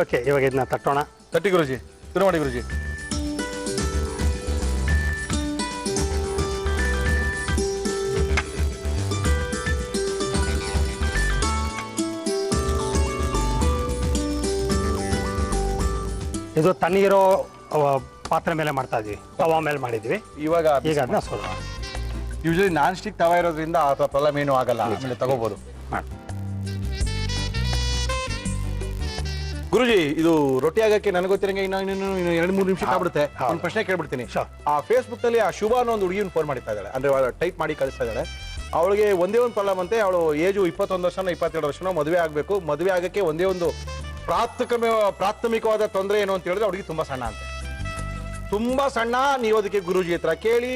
ಓಕೆ, ಇವಾಗ ಇದನ್ನ ತಟ್ಟೋಣ. ತಟ್ಟಿ ಗುರುಜಿ, ಶುರು ಮಾಡಿ ಗುರುಜಿ. ಇದು ತಣ್ಣಗಿರೋ ಪಾತ್ರೆ ಮೇಲೆ ಮಾಡ್ತಾ ಇದೀವಿ, ತವಾ ಮೇಲೆ ಮಾಡಿದ್ವಿ. ಈಗ ಅದನ್ನ ಸ್ವಲ್ಪ ಯೂಶಲಿ ನಾನ್ ಸ್ಟಿಕ್ ತವಾ ಇರೋದ್ರಿಂದ ಆ ಪ್ರಾಬ್ಲಮ್ ಏನು ಆಗಲ್ಲ, ಆಮೇಲೆ ತಗೋಬಹುದು. ಗುರುಜಿ, ಇದು ರೊಟ್ಟಿ ಆಗಕ್ಕೆ ನನಗೆ ಗೊತ್ತಿರಂಗೆ ಇನ್ನು 2-3 ನಿಮಿಷ ಆಗ್ಬಿಡುತ್ತೆ. ಒಂದು ಪ್ರಶ್ನೆ ಕೇಳ್ಬಿಡ್ತೀನಿ. ಆ ಫೇಸ್ಬುಕ್ ನಲ್ಲಿ ಆ ಶುಭ ಅನ್ನೋ ಒಂದು ಹುಡುಗಿನ ಫೋನ್ ಮಾಡ್ತಾ ಇದ್ದಾಳೆ, ಅಂದ್ರೆ ಟೈಪ್ ಮಾಡಿ ಕಳಿಸ್ತಾ ಇದ್ದಾಳೆ. ಅವಳಿಗೆ ಒಂದೇ ಒಂದು ಪ್ರಾಬ್ಲಮ್ ಅಂತೆ. ಅವಳು ಏಜು 21 ವರ್ಷನೋ 22 ವರ್ಷನೋ, ಮದುವೆ ಆಗಬೇಕು. ಮದುವೆ ಆಗಕ್ಕೆ ಒಂದೇ ಒಂದು ಪ್ರಾಥಮಿಕವಾದ ತೊಂದರೆ ಏನು ಅಂತ ಹೇಳಿದ್ರೆ ಅವಳಿಗೆ ತುಂಬಾ ಸಣ್ಣ ಅಂತೆ. ತುಂಬಾ ಸಣ್ಣ. ನೀವು ಅದಕ್ಕೆ ಗುರುಜಿ ಹತ್ರ ಕೇಳಿ.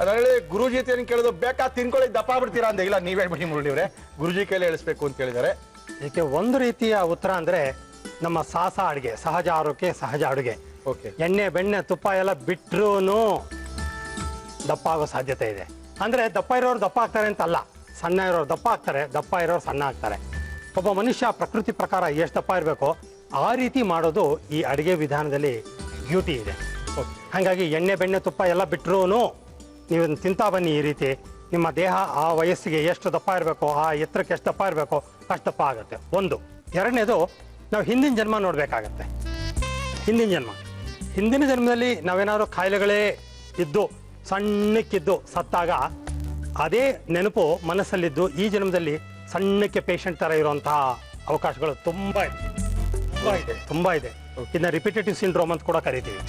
ಅದರಲ್ಲಿ ಗುರುಜಿ ಹತ್ರ ಕೇಳೋದು ಬೇಕಾ ತಿನ್ಕೊಳ್ಳಿ ದಪ್ಪ ಬಿಡ್ತೀರಾ ಅಂತ. ಇಲ್ಲ, ನೀವ್ ಹೇಳ್ಬಿಡಿ ಮುರಳಿಯವ್ರೆ, ಗುರುಜಿ ಕೈಲಿ ಹೇಳಿಸ್ಬೇಕು ಅಂತ ಹೇಳಿದ್ದಾರೆ. ಇದಕ್ಕೆ ಒಂದು ರೀತಿಯ ಉತ್ತರ ಅಂದ್ರೆ ನಮ್ಮ ಅಡಿಗೆ, ಸಹಜ ಆರೋಗ್ಯ, ಸಹಜ ಅಡುಗೆ. ಎಣ್ಣೆ ಬೆಣ್ಣೆ ತುಪ್ಪ ಎಲ್ಲ ಬಿಟ್ರೂನು ದಪ್ಪ ಆಗೋ ಸಾಧ್ಯತೆ ಇದೆ. ಅಂದ್ರೆ ದಪ್ಪ ಇರೋರು ದಪ್ಪ ಆಗ್ತಾರೆ ಅಂತ ಅಲ್ಲ, ಸಣ್ಣ ಇರೋರು ದಪ್ಪ ಆಗ್ತಾರೆ, ದಪ್ಪ ಇರೋರು ಸಣ್ಣ ಆಗ್ತಾರೆ. ಒಬ್ಬ ಮನುಷ್ಯ ಪ್ರಕೃತಿ ಪ್ರಕಾರ ಎಷ್ಟು ದಪ್ಪ ಇರಬೇಕೋ ಆ ರೀತಿ ಮಾಡೋದು ಈ ಅಡುಗೆ ವಿಧಾನದಲ್ಲಿ ಬ್ಯೂಟಿ ಇದೆ. ಹಾಗಾಗಿ ಎಣ್ಣೆ ಬೆಣ್ಣೆ ತುಪ್ಪ ಎಲ್ಲ ಬಿಟ್ರೂನು ನೀವು ತಿಂತಾ ಬನ್ನಿ. ಈ ರೀತಿ ನಿಮ್ಮ ದೇಹ ಆ ವಯಸ್ಸಿಗೆ ಎಷ್ಟು ದಪ್ಪ ಇರಬೇಕು, ಆ ಎತ್ತರಕ್ಕೆ ಎಷ್ಟು ದಪ್ಪ ಇರಬೇಕು ಅಷ್ಟು ದಪ್ಪ ಆಗುತ್ತೆ. ಒಂದು. ಎರಡನೇದು, ನಾವು ಹಿಂದಿನ ಜನ್ಮ ನೋಡಬೇಕಾಗತ್ತೆ. ಹಿಂದಿನ ಜನ್ಮದಲ್ಲಿ ನಾವೇನಾದ್ರು ಕಾಯಿಲೆಗಳೇ ಇದ್ದು ಸಣ್ಣಕ್ಕಿದ್ದು ಸತ್ತಾಗ ಅದೇ ನೆನಪು ಮನಸ್ಸಲ್ಲಿದ್ದು ಈ ಜನ್ಮದಲ್ಲಿ ಸಣ್ಣಕ್ಕೆ ಪೇಷಂಟ್ ತರ ಇರುವಂತಹ ಅವಕಾಶಗಳು ತುಂಬಾ ಇದೆ. ಇದನ್ನ ರಿಪಿಟೇಟಿವ್ ಸಿಂಡ್ರೋಮ್ ಅಂತ ಕೂಡ ಕರಿತೀವಿ.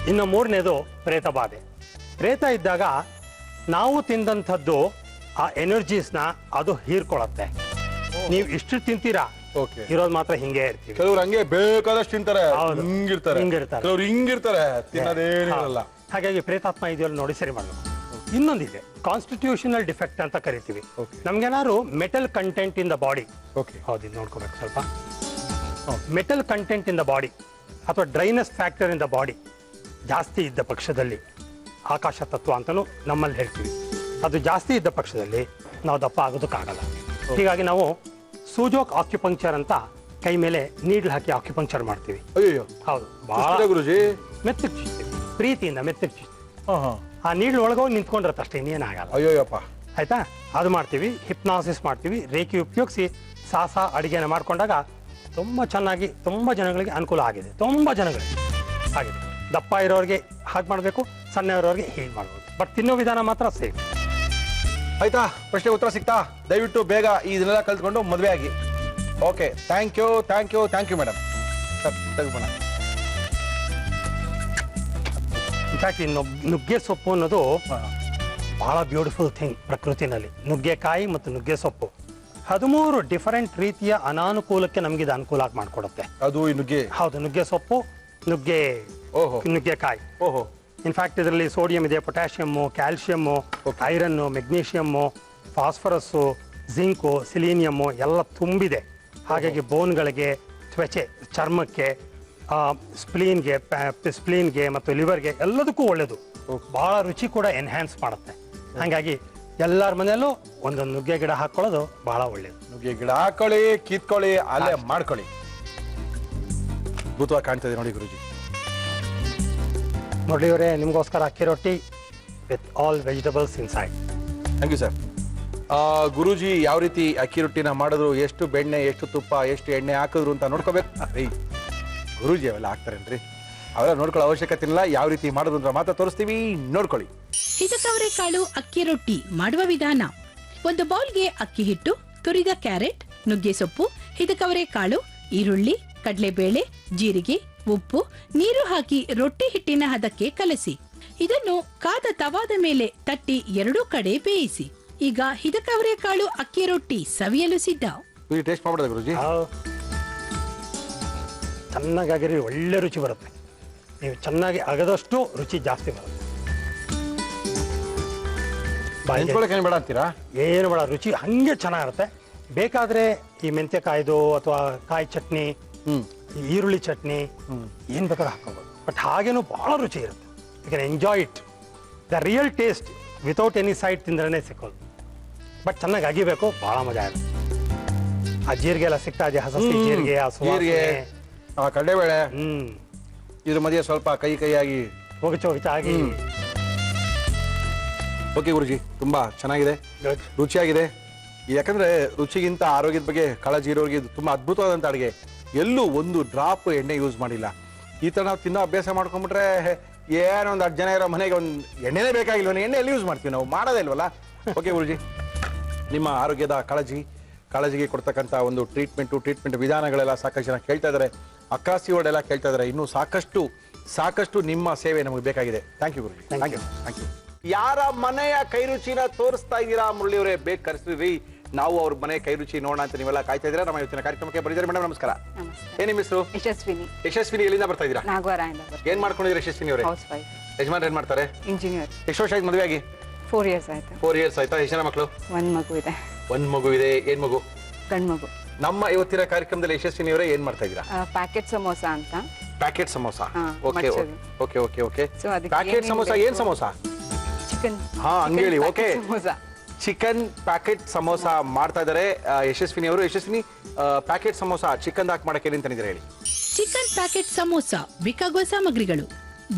ಇನ್ನು ಮೂರನೇದು ಪ್ರೇತ ಬಾಧೆ. ಪ್ರೇತ ಇದ್ದಾಗ ನಾವು ತಿಂದಂಥದ್ದು ಆ ಎನರ್ಜೀಸ್ನ ಅದು ಹೀರ್ಕೊಳತ್ತೆ. ನೀವು ಇಷ್ಟು ತಿಂತೀರಾ, ಇರೋದು ಮಾತ್ರ ಹಿಂಗೆ ಇರ್ತೀವಿ. ಕೆಲವ್ರು ಹಂಗೆ ಬೇಕಾದಷ್ಟು ತಿಂತಾರೆ, ಹಿಂಗಿರ್ತಾರೆ. ಕೆಲವ್ರು ಹಿಂಗಿರ್ತಾರೆ, ತಿನ್ನೋದೇನಿರಲ್ಲ. ಹಾಗಾಗಿ ಪ್ರೇತಾತ್ಮ ಇದೆಯಲ್ಲ ನೋಡಿ ಸರಿ ಮಾಡಬೇಕು. ಇನ್ನೊಂದಿದೆ ಕಾನ್ಸ್ಟಿಟ್ಯೂಷನಲ್ ಡಿಫೆಕ್ಟ್ ಅಂತ ಕರಿತೀವಿ. ನಮ್ಗೇನಾದ್ರು metal content in the body, ಹೌದು ಇದು ನೋಡ್ಕೋಬೇಕು ಸ್ವಲ್ಪ, metal content in the body ಅಥವಾ dryness factor in the body ಜಾಸ್ತಿ ಇದ್ದ ಪಕ್ಷದಲ್ಲಿ ಆಕಾಶ ತತ್ವ ಅಂತಲೂ ನಮ್ಮಲ್ಲಿ ಹೇಳ್ತೀವಿ. ಅದು ಜಾಸ್ತಿ ಇದ್ದ ಪಕ್ಷದಲ್ಲಿ ನಾವು ದಪ್ಪ ಆಗೋದಕ್ಕಾಗಲ್ಲ. ಹೀಗಾಗಿ ನಾವು ಸೂಜೋಕ್ ಆಕ್ಯುಪಂಕ್ಚರ್ ಅಂತ ಕೈ ಮೇಲೆ ನೀಡ್ಲ್ ಹಾಕಿ ಆಕ್ಯುಪಂಕ್ಚರ್ ಮಾಡ್ತೀವಿ. ಅಯ್ಯೋ ಹೌದು, ಬಹಳ ಗುರುಜಿ ಮೆತ್ತಗೆ ಚುಚ್ತೀವಿ, ಪ್ರೀತಿಯಿಂದ ಮೆತ್ತಗೆ ಚುಚ್ತೀವಿ. ಆ ನೀಡ್ಲ್ ಒಳಗೋಗಿ ನಿಂತ್ಕೊಂಡಿರತ್ತೆ ಅಷ್ಟೇ, ಇನ್ನೇನಾಗಲ್ಲ. ಅಯ್ಯೋಯಪ್ಪ, ಆಯ್ತಾ? ಅದು ಮಾಡ್ತೀವಿ. ಹಿಪ್ನಾಸಿಸ್ ಮಾಡ್ತೀವಿ. ರೇಖೆ ಉಪಯೋಗಿಸಿ ಸಾಸ ಅಡಿಗೆನ ಮಾಡ್ಕೊಂಡಾಗ ತುಂಬ ಚೆನ್ನಾಗಿ ತುಂಬ ಜನಗಳಿಗೆ ಅನುಕೂಲ ಆಗಿದೆ. ತುಂಬ ಜನಗಳಿಗೆ ಆಗಿದೆ. ದಪ್ಪ ಇರೋರಿಗೆ ಹಾಗೆ ಮಾಡಬೇಕು, ಸಣ್ಣ ಇರೋರಿಗೆ ಹೀಗೆ ಮಾಡ್ಬೋದು. ಬಟ್ ತಿನ್ನೋ ವಿಧಾನ ಮಾತ್ರ ಸೇಮ್. ಆಯ್ತಾ? ಪ್ರಶ್ನೆ ಉತ್ತರ ಸಿಗ್ತಾ? ದಯವಿಟ್ಟು ಬೇಗ ಇದನ್ನೆಲ್ಲ ಕಲ್ತ್ಕೊಂಡು ಮದುವೆ ಆಗಿ. Okay, thank you thank you thank you madam. ತೆಗೆದುಬೋಣ. ಇನ್ಫ್ಯಾಕ್ಟ್ ಈ ನುಗ್ಗೆ ಸೊಪ್ಪು ಅನ್ನೋದು ಬಹಳ ಬ್ಯೂಟಿಫುಲ್ ಥಿಂಗ್ ಪ್ರಕೃತಿನಲ್ಲಿ. ನುಗ್ಗೆಕಾಯಿ ಮತ್ತು ನುಗ್ಗೆ ಸೊಪ್ಪು 13 ಡಿಫರೆಂಟ್ ರೀತಿಯ ಅನಾನುಕೂಲಕ್ಕೆ ನಮ್ಗೆ ಇದು ಅನುಕೂಲ ಮಾಡಿಕೊಡುತ್ತೆ. ಅದು ಈ ನುಗ್ಗೆ? ಹೌದು, ನುಗ್ಗೆ ಸೊಪ್ಪು, ನುಗ್ಗೆಕಾಯಿ. ಓಹೋ. ಇನ್ಫ್ಯಾಕ್ಟ್ ಇದರಲ್ಲಿ ಸೋಡಿಯಂ ಇದೆ, potassium, calcium, iron, magnesium, phosphorus, zinc, selenium ಎಲ್ಲ ತುಂಬಿದೆ. ಹಾಗಾಗಿ ಬೋನ್ಗಳಿಗೆ, ತ್ವಚೆ, ಚರ್ಮಕ್ಕೆ, ಸ್ಪ್ಲೀನ್ಗೆ ಮತ್ತು ಲಿವರ್ಗೆ ಎಲ್ಲದಕ್ಕೂ ಒಳ್ಳೆಯದು. ಬಹಳ ರುಚಿ ಕೂಡ ಎನ್ಹ್ಯಾನ್ಸ್ ಮಾಡುತ್ತೆ. ಹಾಗಾಗಿ ಎಲ್ಲರ ಮನೆಯಲ್ಲೂ ಒಂದೊಂದು ನುಗ್ಗೆ ಗಿಡ ಹಾಕೊಳ್ಳೋದು ಬಹಳ ಒಳ್ಳೇದು. ನುಗ್ಗೆ ಗಿಡ ಹಾಕೊಳ್ಳಿ, ಕಿತ್ಕೊಳ್ಳಿ, ಅಲ್ಲೇ ಮಾಡ್ಕೊಳ್ಳಿ. ಅದ್ಭುತವಾಗಿ ಕಾಣ್ತದೆ ನೋಡಿ ಗುರುಜಿ. ಮುರಳಿಯವರೇ, ನಿಮಗೋಸ್ಕರ ಅಕ್ಕಿ ರೊಟ್ಟಿ with all vegetables inside. Thank you sir. Guruji ಯಾವ ರೀತಿ ಅಕ್ಕಿ ರೊಟ್ಟಿನ ಮಾಡಿದ್ರು, ಎಷ್ಟು ಬೆಣ್ಣೆ, ಎಷ್ಟು ತುಪ್ಪ, ಎಷ್ಟು ಎಣ್ಣೆ ಹಾಕಿದ್ರು ಅಂತ ನೋಡ್ಕೋಬೇಕು. ರೀ ಗುರೂಜಿ ಅವೆಲ್ಲ ಹಾಕ್ತಾರೇನ್ರಿ? ಅವೆಲ್ಲ ನೋಡ್ಕೊಳ್ಳೋ ಅವಶ್ಯಕತೆ ಇಲ್ಲ. ಯಾವ ರೀತಿ ಮಾಡೋದು ಅಂತ ಮಾತ್ರ ತೋರಿಸ್ತೀವಿ, ನೋಡ್ಕೊಳ್ಳಿ. ಹಿದಕವರೆಕಾಳು ಅಕ್ಕಿ ರೊಟ್ಟಿ ಮಾಡುವ ವಿಧಾನ. ಒಂದು ಬೌಲ್ಗೆ ಅಕ್ಕಿ ಹಿಟ್ಟು, ತುರಿದ ಕ್ಯಾರೆಟ್, ನುಗ್ಗೆ ಸೊಪ್ಪು, ಹಿದಕವರೆಕಾಳು, ಈರುಳ್ಳಿ, ಕಡಲೆಬೇಳೆ, ಜೀರಿಗೆ, ಉಪ್ಪು, ನೀರು ಹಾಕಿ ರೊಟ್ಟಿ ಹಿಟ್ಟಿನ ಹದಕ್ಕೆ ಕಲಸಿ. ಇದನ್ನು ಕಾದ ತವಾದ ಮೇಲೆ ತಟ್ಟಿ ಎರಡೂ ಕಡೆ ಬೇಯಿಸಿ. ಈಗ ಹಿದಕವರೆಕಾಳು ಅಕ್ಕಿ ರೊಟ್ಟಿ ಸವಿಯಲು ಸಿದ್ಧ. ಟೇಸ್ಟ್ ಮಾಡ್ಬಿಡೋದು ಗುರುಜಿ? ಚೆನ್ನಾಗಿರಿ, ಒಳ್ಳೆ ರುಚಿ ಬರುತ್ತೆ. ನೀವು ಚೆನ್ನಾಗಿ ಅಗದಷ್ಟು ರುಚಿ ಜಾಸ್ತಿ ಬರುತ್ತೆ. ಬೇಡ ಅಂತೀರಾ? ಏನು ಬೇಡ, ರುಚಿ ಹಂಗೆ ಚೆನ್ನಾಗಿರುತ್ತೆ. ಬೇಕಾದ್ರೆ ಈ ಮೆಂತ್ಯಕಾಯ್ದು ಅಥವಾ ಕಾಯಿ ಚಟ್ನಿ, ಈರುಳ್ಳಿ ಚಟ್ನಿ ಏನ್ ಬೇಕಾದ್ರೆ ಹಾಕೋಬಹುದು. ಬಟ್ ಹಾಗೇನು ಬಹಳ ರುಚಿ ಇರುತ್ತೆ. You can enjoy it. The real taste without any side ತಿಂದ್ರೇ ಸಿಕ್ಕೋದು. ಬಟ್ ಚೆನ್ನಾಗಿ ಅಗಿಬೇಕು, ಬಹಳ ಮಜಾ ಇರುತ್ತೆ. ಆ ಜೀರಿಗೆ ಎಲ್ಲ ಸಿಗ್ತಾ ಇದೆ, ಹಸಿ ಜೀರಿಗೆ, ಆ ಕಡಲೆಬೇಳೆ, ಇದ್ರ ಮಧ್ಯೆ ಸ್ವಲ್ಪ ಕೈಯಾಗಿ ಹೋಗಿಚಾಗಿ. ಓಕೆ ಗುರುಜಿ, ತುಂಬಾ ಚೆನ್ನಾಗಿದೆ, ರುಚಿಯಾಗಿದೆ. ಯಾಕಂದ್ರೆ ರುಚಿಗಿಂತ ಆರೋಗ್ಯದ ಬಗ್ಗೆ ಕಾಳಜಿ ಇರೋರಿಗೆ ಇದು ತುಂಬಾ ಅದ್ಭುತವಾದಂತ ಅಡುಗೆ. ಎಲ್ಲೂ ಒಂದು ಡ್ರಾಪ್ ಎಣ್ಣೆ ಯೂಸ್ ಮಾಡಿಲ್ಲ. ಈ ತರ ನಾವು ತಿನ್ನೋ ಅಭ್ಯಾಸ ಮಾಡ್ಕೊಂಡ್ಬಿಟ್ರೆ ಏನೋ ಒಂದು 10 ಜನ ಇರೋ ಮನೆಗೆ ಒಂದು ಎಣ್ಣೆನೇ ಬೇಕಾಗಿಲ್ವ, ಎಣ್ಣೆ ಎಲ್ಲಿ ಯೂಸ್ ಮಾಡ್ತೀವಿ, ನಾವು ಮಾಡೋದೇ ಇಲ್ವಲ್ಲ. ಓಕೆ ಗುರುಜಿ, ನಿಮ್ಮ ಆರೋಗ್ಯದ ಕಾಳಜಿಗೆ ಕೊಡ್ತಕ್ಕಂಥ ಒಂದು ಟ್ರೀಟ್ಮೆಂಟ್ ವಿಧಾನಗಳೆಲ್ಲ ಸಾಕಷ್ಟು ಜನ ಕೇಳ್ತಾ ಇದ್ದಾರೆ. ಅಕ್ಕಾಸಿ ವರ್ಡೆಲ್ಲ ಕೇಳ್ತಾ ಇದ್ದಾರೆ. ಇನ್ನೂ ಸಾಕಷ್ಟು ನಿಮ್ಮ ಸೇವೆ ನಮಗೆ ಬೇಕಾಗಿದೆ. Thank you Guruji, thank you. ಯಾರ ಮನೆಯ ಕೈ ರುಚಿನ ತೋರಿಸ್ತಾ ಇದ್ದೀರಾ ಮುರಳಿಯವರೇ? ಬೇಗ ಕರೆಸ್ರಿ, ನಾವು ಅವ್ರ ಮನೆ ಕೈ ರುಚಿ ನೋಡೋಣ ಅಂತ ನೀವೆಲ್ಲ ಕಾಯ್ತಾ ಇದ್ದೀರಾ. ನಮ್ಮ ಇವತ್ತಿನ ಕಾರ್ಯಕ್ರಮಕ್ಕೆ ಬಂದಿದ್ದಾರೆ. ಮೇಡಮ್ ನಮಸ್ಕಾರ. ಏನ್ ನಿಮ್ಮ ಹೆಸರು? ಯಶಸ್ವಿನಿ. ಎಲ್ಲಿಂದ ಬರ್ತಾ ಇದ್ದೀರಾ? ಏನ್ ಮಾಡ್ಕೊಂಡಿದ್ದೀರಾ ಯಶಸ್ವಿನಿ ಅವರೇ? ಯಜಮಾನ್ ಏನ್ ಮಾಡ್ತಾರೆ? ಇಂಜಿನಿಯರ್. ಎಷ್ಟು ವರ್ಷ ಆಯ್ತು ಮದುವೆ ಆಗಿ? 4 years ಆಯ್ತು. 4 years ಆಯ್ತಾ? ಎಷ್ಟು ಜನ ಮಕ್ಕಳು? ಒಂದು ಮಗು ಇದೆ. ಏನ್ ಮಗು? ಗಂಡು ಮಗು. ನಮ್ಮ ಇವತ್ತಿನ ಕಾರ್ಯಕ್ರಮದಲ್ಲಿ ಯಶಸ್ವಿನಿ ಅವರೇ ಏನ್ ಮಾಡ್ತಾ ಇದ್ದೀರಾ? ಪ್ಯಾಕೆಟ್ ಸಮೋಸ ಅಂತ. Packet samosa. Okay. Packet samosa ಏನ್ ಸಮೋಸ? ಚಿಕನ್. ಹಂಗೇಳಿ. ಓಕೆ, ಚಿಕನ್ ಪ್ಯಾಕೆಟ್ ಸಮೋಸ ಮಾಡ್ತಾ ಇದ್ದಾರೆ ಯಶಸ್ವಿನಿ ಅವರು. ಯಶಸ್ವಿನಿ, ಪ್ಯಾಕೆಟ್ ಸಮೋಸ ಚಿಕನ್ ಹಾಕಿ ಮಾಡಕ್ಕೆ ಏನ್ ತಂದಿದ್ದೀರಾ ಹೇಳಿ? ಚಿಕನ್ ಪ್ಯಾಕೆಟ್ ಸಮೋಸ ಬೇಕಾಗುವ ಸಾಮಗ್ರಿಗಳು: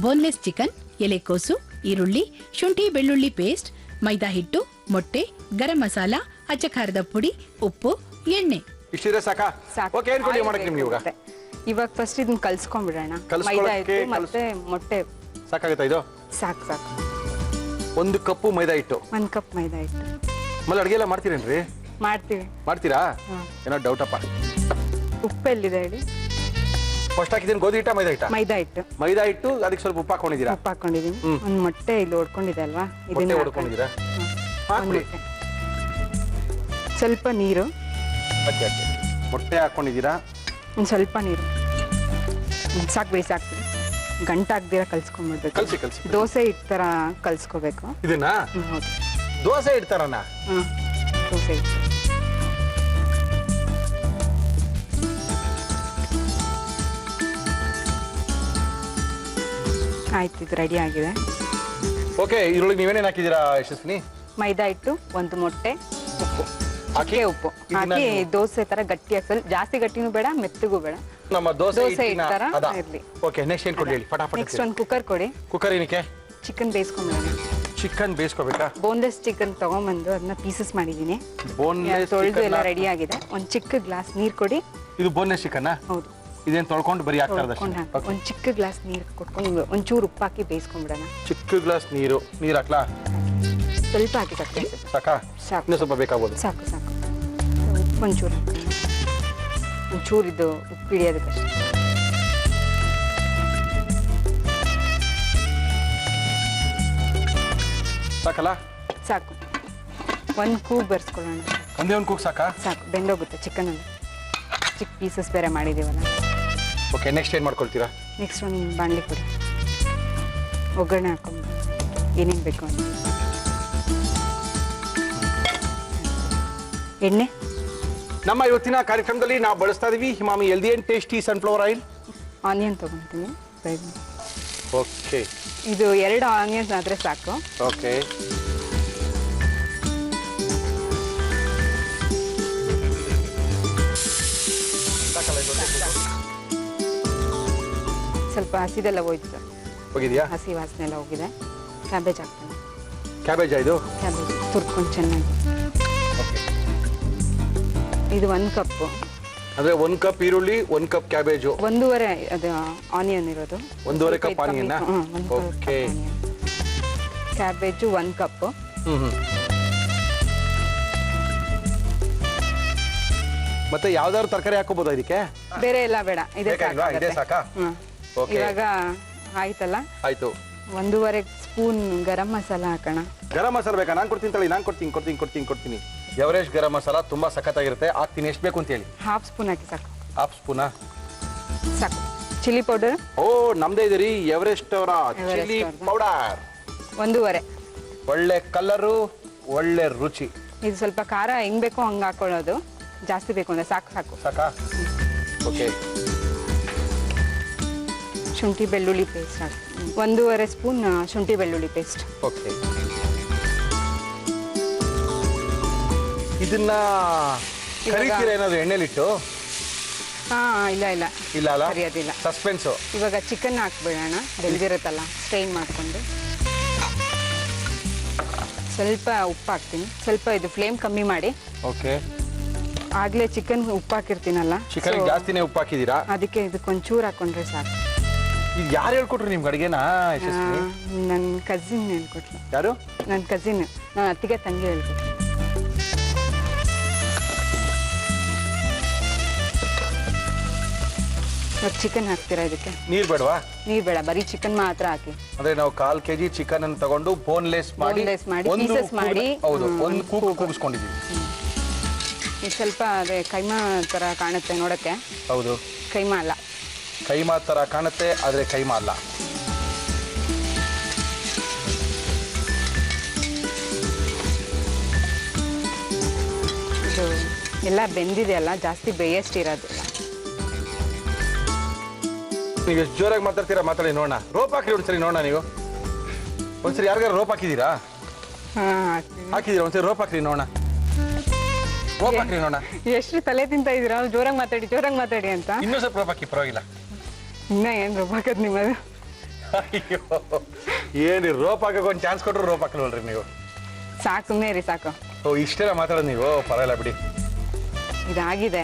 ಬೋನ್ಲೆಸ್ ಚಿಕನ್, ಎಲೆಕೋಸು, ಈರುಳ್ಳಿ, ಶುಂಠಿ ಬೆಳ್ಳುಳ್ಳಿ ಪೇಸ್ಟ್, ಮೈದಾ ಹಿಟ್ಟು, ಮೊಟ್ಟೆ, ಗರಂ ಮಸಾಲ, ಅಚ್ಚ ಖಾರದ ಪುಡಿ, ಉಪ್ಪು, ಎಣ್ಣೆ. ಇಷ್ಟಿದ್ರೆ ಸಾಕಾ? ಓಕೆ, ಏನ್ ಕೊಡಿ ಮಾಡಕ್ಕೆ ನಿಮ್ಗೆ ಇವಾಗ ಫಸ್ಟ್ ಇದನ್ನ ಕಲ್ಸ್ಕೊಂಡ್ಬಿಡೋಣ. ಮೈದಾ ಹಿಟ್ಟು ಮತ್ತೆ ಮೊಟ್ಟೆ ಸಾಕಾಗುತ್ತಾ? ಇದು ಸಾಕು. 1 ಕಪ್ ಮೈದಾ ಹಿಟ್ಟು. 1 ಕಪ್ ಮೈದಾ ಹಿಟ್ಟು. ಆಮೇಲೆ ಅಡುಗೆ ಎಲ್ಲ ಮಾಡ್ತೀರೇನ್ರಿ? ಮಾಡ್ತೀರಾ? ಏನೋ ಡೌಟ್ ಅಪ್ಪ. ಉಪ್ಪೆಲ್ಲಿದೆ ಹೇಳಿ? ಫಸ್ಟ್ ಹಾಕಿದ್ದೀನಿ ಗೋಧಿ ಹಿಟ್ಟ ಮೈದಾ ಹಿಟ್ಟು ಅದಕ್ಕೆ ಸ್ವಲ್ಪ ಉಪ್ಪು ಹಾಕೊಂಡಿದ್ದೀರಾ? ಉಪ್ಪು ಹಾಕೊಂಡಿದ್ದೀನಿ. ಒಂದು ಮೊಟ್ಟೆ ಇಲ್ಲಿ ಹೊಡ್ಕೊಂಡಿದೆ ಅಲ್ವಾ, ಇದನ್ನ ಹೊಡ್ಕೊಂಡಿದ್ದೀರಾ? ಸ್ವಲ್ಪ ನೀರು. ಮೊಟ್ಟೆ ಹಾಕೊಂಡಿದ್ದೀರಾ? ಒಂದು ಸ್ವಲ್ಪ ನೀರು ಸಾಕು, ಬೇಯಿಸಿ ಹಾಕ್ತೀನಿ. ಗಂಟಾಗ್ದಿರ ಕಲ್ಸ್ಕೊಂಡ್ಬಿಡ್ಬೇಕು. ಕಲ್ಸಿ ಕಲ್ಸಿ. ದೋಸೆ ಹಿಟ್ಟು ತರ ಕಲ್ಸ್ಕೋಬೇಕು. ಇದನ್ನ ಹೌದು. ದೋಸೆ ಇಡ್ತಾರಣ್ಣ. ದೋಸೆ ಹಿಟ್ಟು. ಆಯ್ತು, ಇದು ರೆಡಿ ಆಗಿದೆ. ಓಕೆ, ಇದ್ರೊಳಗೆ ನೀವೇನೇನು ಹಾಕಿದ್ದೀರಾ ಯಶಸ್ವಿನಿ? ಮೈದಾ ಹಿಟ್ಟು, ಒಂದು ಮೊಟ್ಟೆ, ಉಪ್ಪು, ಹಾಕಿ ಉಪ್ಪು ಹಾಕಿ ದೋಸೆ ತರ ಗಟ್ಟಿಯಾಗಿ, ಸ್ವಲ್ಪ ಜಾಸ್ತಿ ಗಟ್ಟಿನೂ ಬೇಡ ಮೆತ್ತಗೂ ಬೇಡ, ನಮ್ಮ ದೋಸೆ ಹಿಟ್ಟು ತರ ಇರ್ಲಿ. ಓಕೆ, ನೆಕ್ಸ್ಟ್ ಏನ್ ಕೊಡಿ ಹೇಳಿ ಫಟಾಫಟ್. ನೆಕ್ಸ್ಟ್ ಒಂದು ಕುಕ್ಕರ್ ಕೊಡಿ. ಕುಕ್ಕರ್ ಏನಕ್ಕೆ? ಚಿಕನ್ ಬೇಯಿಸ್ಕೊಂಡ್ಬಿಡೋಣ. ಚಿಕನ್ ಬೇಯಿಸ್ಕೋಬೇಕಾ? ಬೋನ್ಲೆಸ್ ಚಿಕನ್ ತಗೊಂಡ್ಬಂದು ಅದನ್ನ ಪೀಸಸ್ ಮಾಡಿದ್ದೀನಿ. ಬೋನ್ಲೆಸ್ ತೊಳೆದು ಎಲ್ಲ ರೆಡಿ ಆಗಿದೆ. ಒಂದು ಚಿಕ್ಕ ಗ್ಲಾಸ್ ನೀರು ಕೊಡಿ. ಇದು ಬೋನ್ಲೆಸ್ ಚಿಕನ್? ಹೌದು. ಇದೇನು ತೊಳ್ಕೊಂಡು ಬರೀ ಹಾಕ್ತಾರದಷ್ಟೇ? ಒಂದು ಚಿಕ್ಕ ಗ್ಲಾಸ್ ನೀರು ಕೊಟ್ಕೊಂಡು ಒಂಚೂರು ಉಪ್ಪು ಹಾಕಿ ಬೇಯಿಸ್ಕೊಂಡ್ಬಿಡೋಣ. ಚಿಕ್ಕ ಗ್ಲಾಸ್ ನೀರು ಹಾಕ್ಲಾ? ಸ್ವಲ್ಪ ಹಾಕಿ ಸಾಕು. ಸಾಕಾ? ಸಾಕು. ಇನ್ನೂ ಸ್ವಲ್ಪ ಬೇಕಾಗ್ಬೋದು. ಸಾಕು ಸಾಕು. ಒಂಚೂರು ಒಂಚೂರು ಇದು ಉಪ್ಪು ಹಿಡಿಯೋದಕ್ಕಷ್ಟೇ. ಸಾಕಲ್ಲ? ಸಾಕು. ಒಂದು ಕೂಗು ಬರ್ಸ್ಕೊಳ್ಳೋಣ. ಒಂದೇ ಒಂದು ಕೂಗು ಸಾಕಾ? ಸಾಕು, ಬೆಂದೋಗುತ್ತೆ ಚಿಕನ್ ಅಲ್ಲಿ. ಚಿಕ್ಕ ಪೀಸಸ್ ಬೇರೆ ಮಾಡಿದ್ದೀವಲ್ಲ. ಓಕೆ, ನೆಕ್ಸ್ಟ್ ಏನು ಮಾಡ್ಕೊಳ್ತೀರಾ? ನೆಕ್ಸ್ಟ್ ಒಂದು ಬಾಣಲಿ ಕೊಡಿ. ಒಗ್ಗರಣೆ ಹಾಕೊಂಡು ಏನೇನು ಬೇಕು ಅಂತ. ಎಣ್ಣೆ. ನಮ್ಮ ಇವತ್ತಿನ ಕಾರ್ಯಕ್ರಮದಲ್ಲಿ ನಾವು ಬಳಸ್ತಾ ಇದೀವಿ Emami healthy and tasty sunflower oil. Onion ತೊಗೊತೀನಿ. ಓಕೆ, ಇದು 2 ಆನಿಯನ್ಸ್ ಆದರೆ ಸಾಕು. ಓಕೆ, ಸ್ವಲ್ಪ ಹಸಿದೆಲ್ಲ ಹೋಯ್ತು. ಹೋಗಿದ್ಯಾ? ಹಸಿ ವಾಸನೆ ಎಲ್ಲ ಹೋಗಿದೆ. ಕ್ಯಾಬೇಜ್ ಹಾಕ್ತೀನಿ. ಕ್ಯಾಬೇಜಾ ಇದು? ಕ್ಯಾಬೇಜ್ ತುರ್ಕೊಂಡು ಚೆನ್ನಾಗಿ. ಇದು 1 ಕಪ್ಪು. ಅಂದ್ರೆ 1 ಕಪ್ ಈರುಳ್ಳಿ, 1 ಕಪ್ ಕ್ಯಾಬೇಜು, 1.5 ಅದು ಆನಿಯನ್ ಇರೋದು. 1.5 cup onion. Okay, cabbage 1 cup. ಮತ್ತೆ ಯಾವ್ದಾದ್ರು ತರಕಾರಿ ಹಾಕೋಬೋದಾ ಇದಕ್ಕೆ? ಬೇರೆ ಎಲ್ಲ ಬೇಡ, ಇದೇ ಇದೇ ಸಾಕಾ? ಇವಾಗ ಆಯ್ತಲ್ಲ. ಆಯ್ತು. 1.5 ಸ್ಪೂನ್ ಗರಂ ಮಸಾಲ ಹಾಕೋಣ. ಗರಂ ಮಸಾಲ ಬೇಕಾ? ನಾನು ಕೊಡ್ತೀನಿ ತಳಿ. ನಾನು ಕೊಡ್ತೀನಿ. ಎವರೇಸ್ಟ್ ಗರಂ ಮಸಾಲ ತುಂಬಾ ಸಖತ್ತಾಗಿರುತ್ತೆ. ಹಾಕ್ತೀನಿ. ಎಷ್ಟು ಬೇಕು ಅಂತ ಹೇಳಿ? 1/2 ಸ್ಪೂನ್ ಹಾಕಿ ಸಾಕು. 1/2 ಸ್ಪೂನಾ? ಸಾಕು. Chilli powder. ಓ, ನಮ್ದೇ ಇದೆ ರೀ, ಎವರೆಸ್ಟ್ ಅವರ ಚಿಲ್ಲಿ ಪೌಡರ್. 1.5. ಒಳ್ಳೆ ಕಲರು, ಒಳ್ಳೆ ರುಚಿ. ಇದು ಸ್ವಲ್ಪ ಖಾರ ಹೆಂಗ್ ಬೇಕೋ ಹಂಗೆ ಹಾಕೊಳ್ಳೋದು. ಜಾಸ್ತಿ ಬೇಕು ಅಂದ್ರೆ ಸಾಕು. ಸಾಕಾ? ಓಕೆ. ಶುಂಠಿ ಬೆಳ್ಳುಳ್ಳಿ ಪೇಸ್ಟ್ ಹಾಕಿ. 1.5 ಸ್ಪೂನ್ ಶುಂಠಿ ಬೆಳ್ಳುಳ್ಳಿ ಪೇಸ್ಟ್. ಓಕೆ. ಇದನ್ನ ಕರಿತೀರಾ ಏನಾದ್ರು ಎಣ್ಣೆಲಿಟ್ಟು? ಇಲ್ಲ ಅಲ್ಲ, ಕರಿಯೋದಿಲ್ಲ. ಸಸ್ಪೆನ್ಸು. ಇವಾಗ ಚಿಕನ್ ಹಾಕ್ಬಿಡೋಣ. ಬೆಳೆದಿರುತ್ತಲ್ಲ, ಸ್ಟ್ರೈನ್ ಮಾಡಿಕೊಂಡು. ಸ್ವಲ್ಪ ಉಪ್ಪು ಹಾಕ್ತೀನಿ. ಸ್ವಲ್ಪ ಇದು ಫ್ಲೇಮ್ ಕಮ್ಮಿ ಮಾಡಿ. ಓಕೆ. ಆಗ್ಲೇ ಚಿಕನ್ ಉಪ್ಪು ಹಾಕಿರ್ತೀನಲ್ಲ, ಚಿಕನ್ ಜಾಸ್ತಿನೇ ಉಪ್ಪು ಹಾಕಿದ್ದೀರಾ? ಅದಕ್ಕೆ ಇದಕ್ಕೆ ಒಂಚೂರು ಹಾಕೊಂಡ್ರೆ ಸಾಕು. ಈಗ ಯಾರು ಹೇಳ್ಕೊಟ್ರು ನಿಮ್ಗೆ ಅಡುಗೆನಾ? ನನ್ನ ಕಸಿನ್ ಹೇಳ್ಕೊಟ್ಲು. ಯಾರು? ನನ್ನ ಕಸಿನ್, ನನ್ನ ಅತ್ತಿಗೆ ತಂಗಿ ಹೇಳ್ಕೊಟ್ಲು. ಚಿಕನ್ ಹಾಕ್ತೀರಾ ಇದಕ್ಕೆ? ನೀರು ಬೇಡವಾ? ನೀರು ಬೇಡ, ಬರೀ ಚಿಕನ್ ಮಾತ್ರ ಹಾಕಿ. ಅಂದ್ರೆ ನಾವು 1/4 kg ಚಿಕನ್ ಅನ್ನು ತಗೊಂಡು ಬೋನ್ಲೆಸ್ ಮಾಡಿ ಪೀಸಸ್ ಮಾಡಿ, ಹೌದು, ಒಂದು ಕೂಗಿಸ್ಕೊಂಡಿದ್ದೀವಿ. ಇದು ಸ್ವಲ್ಪ ಅದೇ ಕೈಮಾ ತರ ಕಾಣುತ್ತೆ ನೋಡಕ್ಕೆ. ಹೌದು, ಕೈಮಾ ಅಲ್ಲ. ಕೈಮಾ ತರ ಕಾಣುತ್ತೆ, ಆದ್ರೆ ಕೈಮಾ ಅಲ್ಲ. ಇದು ಎಲ್ಲ ಬೆಂದಿದೆ ಅಲ್ಲ, ಜಾಸ್ತಿ ಬೇಯಷ್ಟಿರೋದಿಲ್ಲ. ನೀವು ಎಷ್ಟು ಜೋರಾಗಿ ಮಾತಾಡ್ತೀರಾ? ಮಾತಾಡಿ ನೋಡೋಣ. ರೋಪ್ ಹಾಕ್ರಿ ಒಂದ್ಸರಿ ನೋಡೋಣ. ನೀವು ಒಂದ್ಸರಿ ಯಾರಿಗಾರ ರೋಪ್ ಹಾಕಿದ್ದೀರಾ? ಹಾಕಿದ್ದೀರಾ? ಒಂದ್ಸರಿ ರೋಪ್ ಹಾಕ್ರಿ ನೋಡೋಣ. ರೋಪ್ ಹಾಕ್ರಿ ನೋಡೋಣ. ಎಷ್ಟು ತಲೆ ತಿಂತ ಇದೀರಾ? ಜೋರಾಗಿ ಮಾತಾಡಿ ಅಂತ. ಇನ್ನೂ ಸ್ವಲ್ಪ ರೋಪ್ ಹಾಕಿ, ಪರವಾಗಿಲ್ಲ. ಇನ್ನ ಏನ್ ರೋಪ್ ಹಾಕದ್ ನಿಮ್ಮದು? ಅಯ್ಯೋ, ಏನು ರೋಪ್ ಹಾಕಕ್ಕೆ ಒಂದು ಚಾನ್ಸ್ ಕೊಟ್ಟರು ರೋಪ್ ಹಾಕಲ್ವಲ್ರಿ ನೀವು? ಸಾಕು, ಸುಮ್ಮನೆ ಇರಿ, ಸಾಕು. ಓ, ಇಷ್ಟೆಲ್ಲ ಮಾತಾಡೋದು ನೀವು? ಪರವಾಗಿಲ್ಲ ಬಿಡಿ. ಇದಾಗಿದೆ.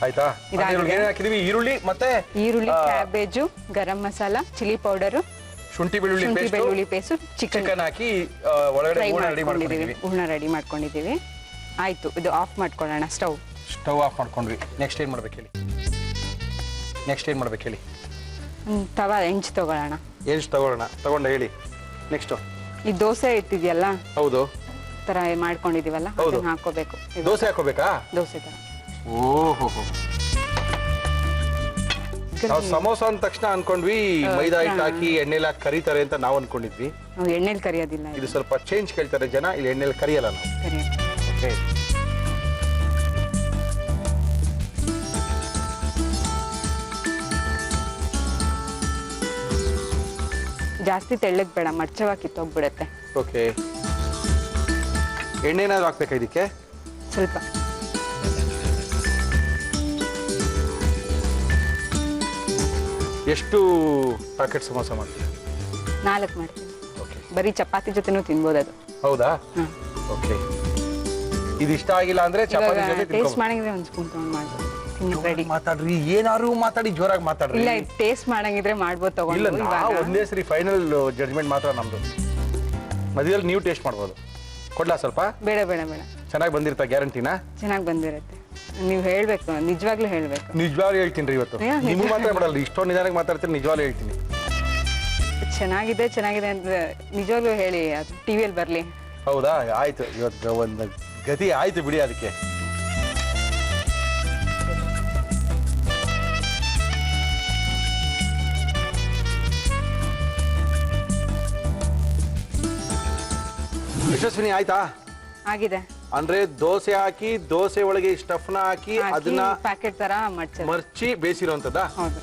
ಆಯ್ತಾ? ಏನೇನು ಹಾಕಿದೀವಿ? ಈರುಳ್ಳಿ, ಮತ್ತೆ cabbage, garam masala, chilli powder, ಶುಂಠಿ ಬೆಳ್ಳುಳ್ಳಿ ಪೇಸ್ಟ್, ಚಿಕನ್ ಹಾಕಿ ಒಳಗಡೆ ಹೂರ್ಣ ರೆಡಿ ಮಾಡ್ಕೊಂಡಿದ್ದೀವಿ. ಆಯ್ತು, ಇದು ಆಫ್ ಮಾಡ್ಕೊಳ್ಳೋಣ. ಸ್ಟವ್ ಆಫ್ ಮಾಡ್ಕೊಂಡ್ವಿ. ನೆಕ್ಸ್ಟ್ ಏನ್ ಮಾಡ್ಬೇಕು ಹೇಳಿ? ತವಾ ಹೆಂಚು ತಗೊಳ್ಳೋಣ. ತಗೊಂಡ ಹೇಳಿ. ನೆಕ್ಸ್ಟ್ ಈ ದೋಸೆ ಇಟ್ಟಿದ್ಯಲ್ಲ, ಹೌದು, ತರ ಮಾಡ್ಕೊಂಡಿದೀವಲ್ಲ, ಅದನ್ನ ಹಾಕೋಬೇಕು. ದೋಸೆ ಹಾಕೋಬೇಕಾ? ದೋಸೆ ತರ. ಓಹೋ, ನಾವು ಸಮೋಸ ಅಂದ ತಕ್ಷಣ ಅನ್ಕೊಂಡ್ವಿ ಮೈದಾ ಹಿಟ್ಟು ಹಾಕಿ ಎಣ್ಣೆಲಿ ಹಾಕಿ ಕರೀತಾರೆ ಅಂತ ನಾವು ಅನ್ಕೊಂಡಿದ್ವಿ. ನಾವು ಎಣ್ಣೆಲಿ ಕರಿಯೋದಿಲ್ಲ, ಇದು ಸ್ವಲ್ಪ ಚೇಂಜ್ ಕೇಳ್ತಾರೆ ಜನ, ಇಲ್ಲಿ ಎಣ್ಣೆಲಿ ಕರಿಯಲ್ಲ ನಾವು. ಓಕೆ, ಜಾಸ್ತಿ ತೆಳ್ಳಗ್ ಬೇಡ, ಮರ್ಚವಾಗಿ ಕಿತ್ತೋಗ್ಬಿಡತ್ತೆ. ಓಕೆ, ಎಣ್ಣೆ ಏನಾದ್ರು ಹಾಕ್ಬೇಕಾ ಇದಕ್ಕೆ? ಸ್ವಲ್ಪ. ಎಷ್ಟು ಪ್ಯಾಕೆಟ್ ಸಮೋಸ ಮಾಡ್ತೀವಿ? 4 ಮಾಡ್ತೀನಿ. ಓಕೆ, ಬರೀ ಚಪಾತಿ ಜೊತೆನೂ ತಿನ್ಬೋದು ಅದು. ಹೌದಾ? ಓಕೆ, ಇದು ಇಷ್ಟ ಆಗಿಲ್ಲ ಅಂದ್ರೆ ಚಪಾತಿ ಜೊತೆ ಟೇಸ್ಟ್ ತಿನ್ಕೊಂಡು ಮಾಡಂಗಿದ್ರೆ ಒಂದು ಸ್ಪೂನ್ ತಗೊಂಡು ಮಾಡ್ಬೋದು. ರೆಡಿ. ಮಾತಾಡ್ರಿ, ಏನಾರು ಮಾತಾಡಿ, ಜೋರಾಗಿ ಮಾತಾಡ್ರಿ. ಇಲ್ಲ, ಟೇಸ್ಟ್ ಮಾಡಂಗಿದ್ರೆ ಮಾಡ್ಬೋದು ಇಲ್ಲ, ತಗೊಂಡು. ನಾವು ಒಂದೇ ಸರಿ ಫೈನಲ್ ಜಡ್ಜ್ಮೆಂಟ್ ಮಾತ್ರ ನಮ್ದು. ಮಧ್ಯದಲ್ಲಿ ನೀವು ಟೇಸ್ಟ್ ಮಾಡ್ಬೋದು. ಕೊಡ್ಲಾ ಸ್ವಲ್ಪ? ಬೇಡ ಬೇಡ ಬೇಡ. ಚೆನ್ನಾಗಿ ಬಂದಿರ್ತಾ ಗ್ಯಾರಂಟಿನಾ? ಚೆನ್ನಾಗಿ ಬಂದಿರುತ್ತೆ. ನೀವು ಹೇಳ್ಬೇಕು, ನಿಜವಾಗ್ಲೂ ಹೇಳ್ಬೇಕು. ನಿಜವಾಗ್ಲೂ ಹೇಳ್ತೀನಿ ರೀ ಇವತ್ತು. ನಿಮ್ಗೆ ಮಾತ್ರ ಬಿಡಲ್ಲ, ಇಷ್ಟೊಂದು ನಿಧಾನಕ್ಕೆ ಮಾತಾಡ್ತೀನಿ, ನಿಜವಾಗ್ಲೂ ಹೇಳ್ತೀನಿ. ಚೆನ್ನಾಗಿದೆ ಚೆನ್ನಾಗಿದೆ ಅಂತ ನಿಜವಾಗ್ಲೂ ಹೇಳಿ, ಅದು ಟಿವಿಯಲ್ಲಿ ಬರಲಿ. ಹೌದಾ? ಆಯ್ತು, ಇವತ್ತು ಒಂದು ಗತಿ ಆಯ್ತು ಬಿಡಿ ಅದಕ್ಕೆ. ಯಶಸ್ವಿನಿ ಆಯ್ತಾ? ಆಗಿದೆ. ಅಂದ್ರೆ ದೋಸೆ ಹಾಕಿ, ದೋಸೆ ಒಳಗೆ ಸ್ಟಫ್ನ ಹಾಕಿ ಅದನ್ನ ಪ್ಯಾಕೆಟ್ ತರ ಮರ್ಚಿ ಬೇಯಿಸಿರೋಂಥದ್ದಾ? ಹೌದು.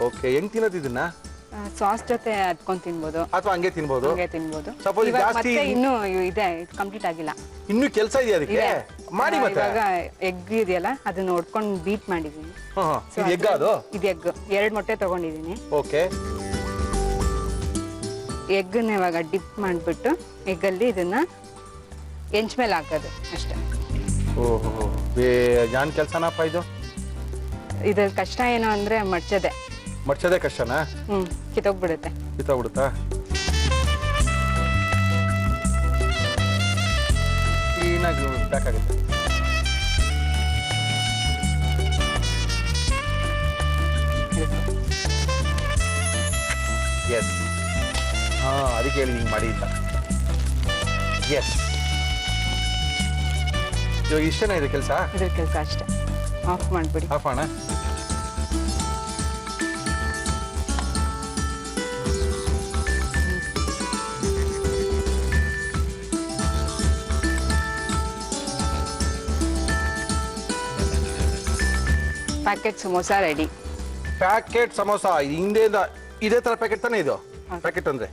ಓಕೆ, ಹೆಂಗ್ ತಿನ್ನೋದು ಇದನ್ನ? ಸಾಸ್ ಜೊತೆ ಅದ್ಕೊಂಡ್ ತಿನ್ಬೋದು, ಅಥವಾ ಹಂಗೆ ತಿನ್ಬೋದು? ಹಂಗೆ ತಿನ್ಬೋದು. Suppose ಇವಾಗ ಜಾಸ್ತಿ ಮತ್ತೆ ಇನ್ನೂ ಇದೆ, ಕಂಪ್ಲೀಟ್ ಆಗಿಲ್ಲ. ಇನ್ನೂ ಕೆಲಸ ಇದೆಯಾ ಅದಕ್ಕೆ? ಇದೆ. ಮಾಡಿ ಮತ್ತೆ. ಇವಾಗ ಎಗ್ ಇದೆಯಲ್ಲ, ಅದನ್ನ ನೋಡ್ಕೊಂಡು ಬೀಟ್ ಮಾಡಿದೀನಿ. ಇದು ಎಗ್? ಅದು ಇದು ಎಗ್. 2 ಮೊಟ್ಟೆ ತಗೊಂಡಿದೀನಿ. ಓಕೆ, ಎಗ್ನ ಇವಾಗ ಡಿಪ್ ಮಾಡಿಬಿಟ್ಟು ಎಗ್ಗಲ್ಲಿ ಇದನ್ನ ಹೆಂಚ್ ಮೇಲೆ ಹಾಕೋದು ಅಷ್ಟೇ. ಓಹೋ, ಜಾನ್ ಕೆಲಸನಪ್ಪ ಇದು. ಇದ್ರ ಕಷ್ಟ ಏನು ಅಂದ್ರೆ ಮಡ್ಚದೆ ಕಷ್ಟನಾ? ಕಿತ್ತೋಗ್ಬಿಡುತ್ತೆ. ಕಿತ್ತೋಗ್ಬಿಡುತ್ತಾ? ಕ್ಲೀನಾಗಿ ಬೇಕಾಗುತ್ತೆ. ಎಸ್, ಅದಕ್ಕೆ ಹೇಳಿ ಹಿಂಗೆ ಮಾಡಿ ಅಂತ. ಎಸ್, ಇವಾಗ ಇಷ್ಟೇನಾ ಇದು ಕೆಲಸ? ಇದ್ರ ಕೆಲಸ ಅಷ್ಟೇ. ಆಫ್ ಮಾಡ್ಬಿಡಿ. ಆಫ್ ಅಣ್ಣ. Packet samosa ready. Packet samosa ಹಿಂದೆ ಇದೇ ತರ ಪ್ಯಾಕೆಟ್ ತಾನೇ ಇದು? ಪ್ಯಾಕೆಟ್ ಅಂದ್ರೆ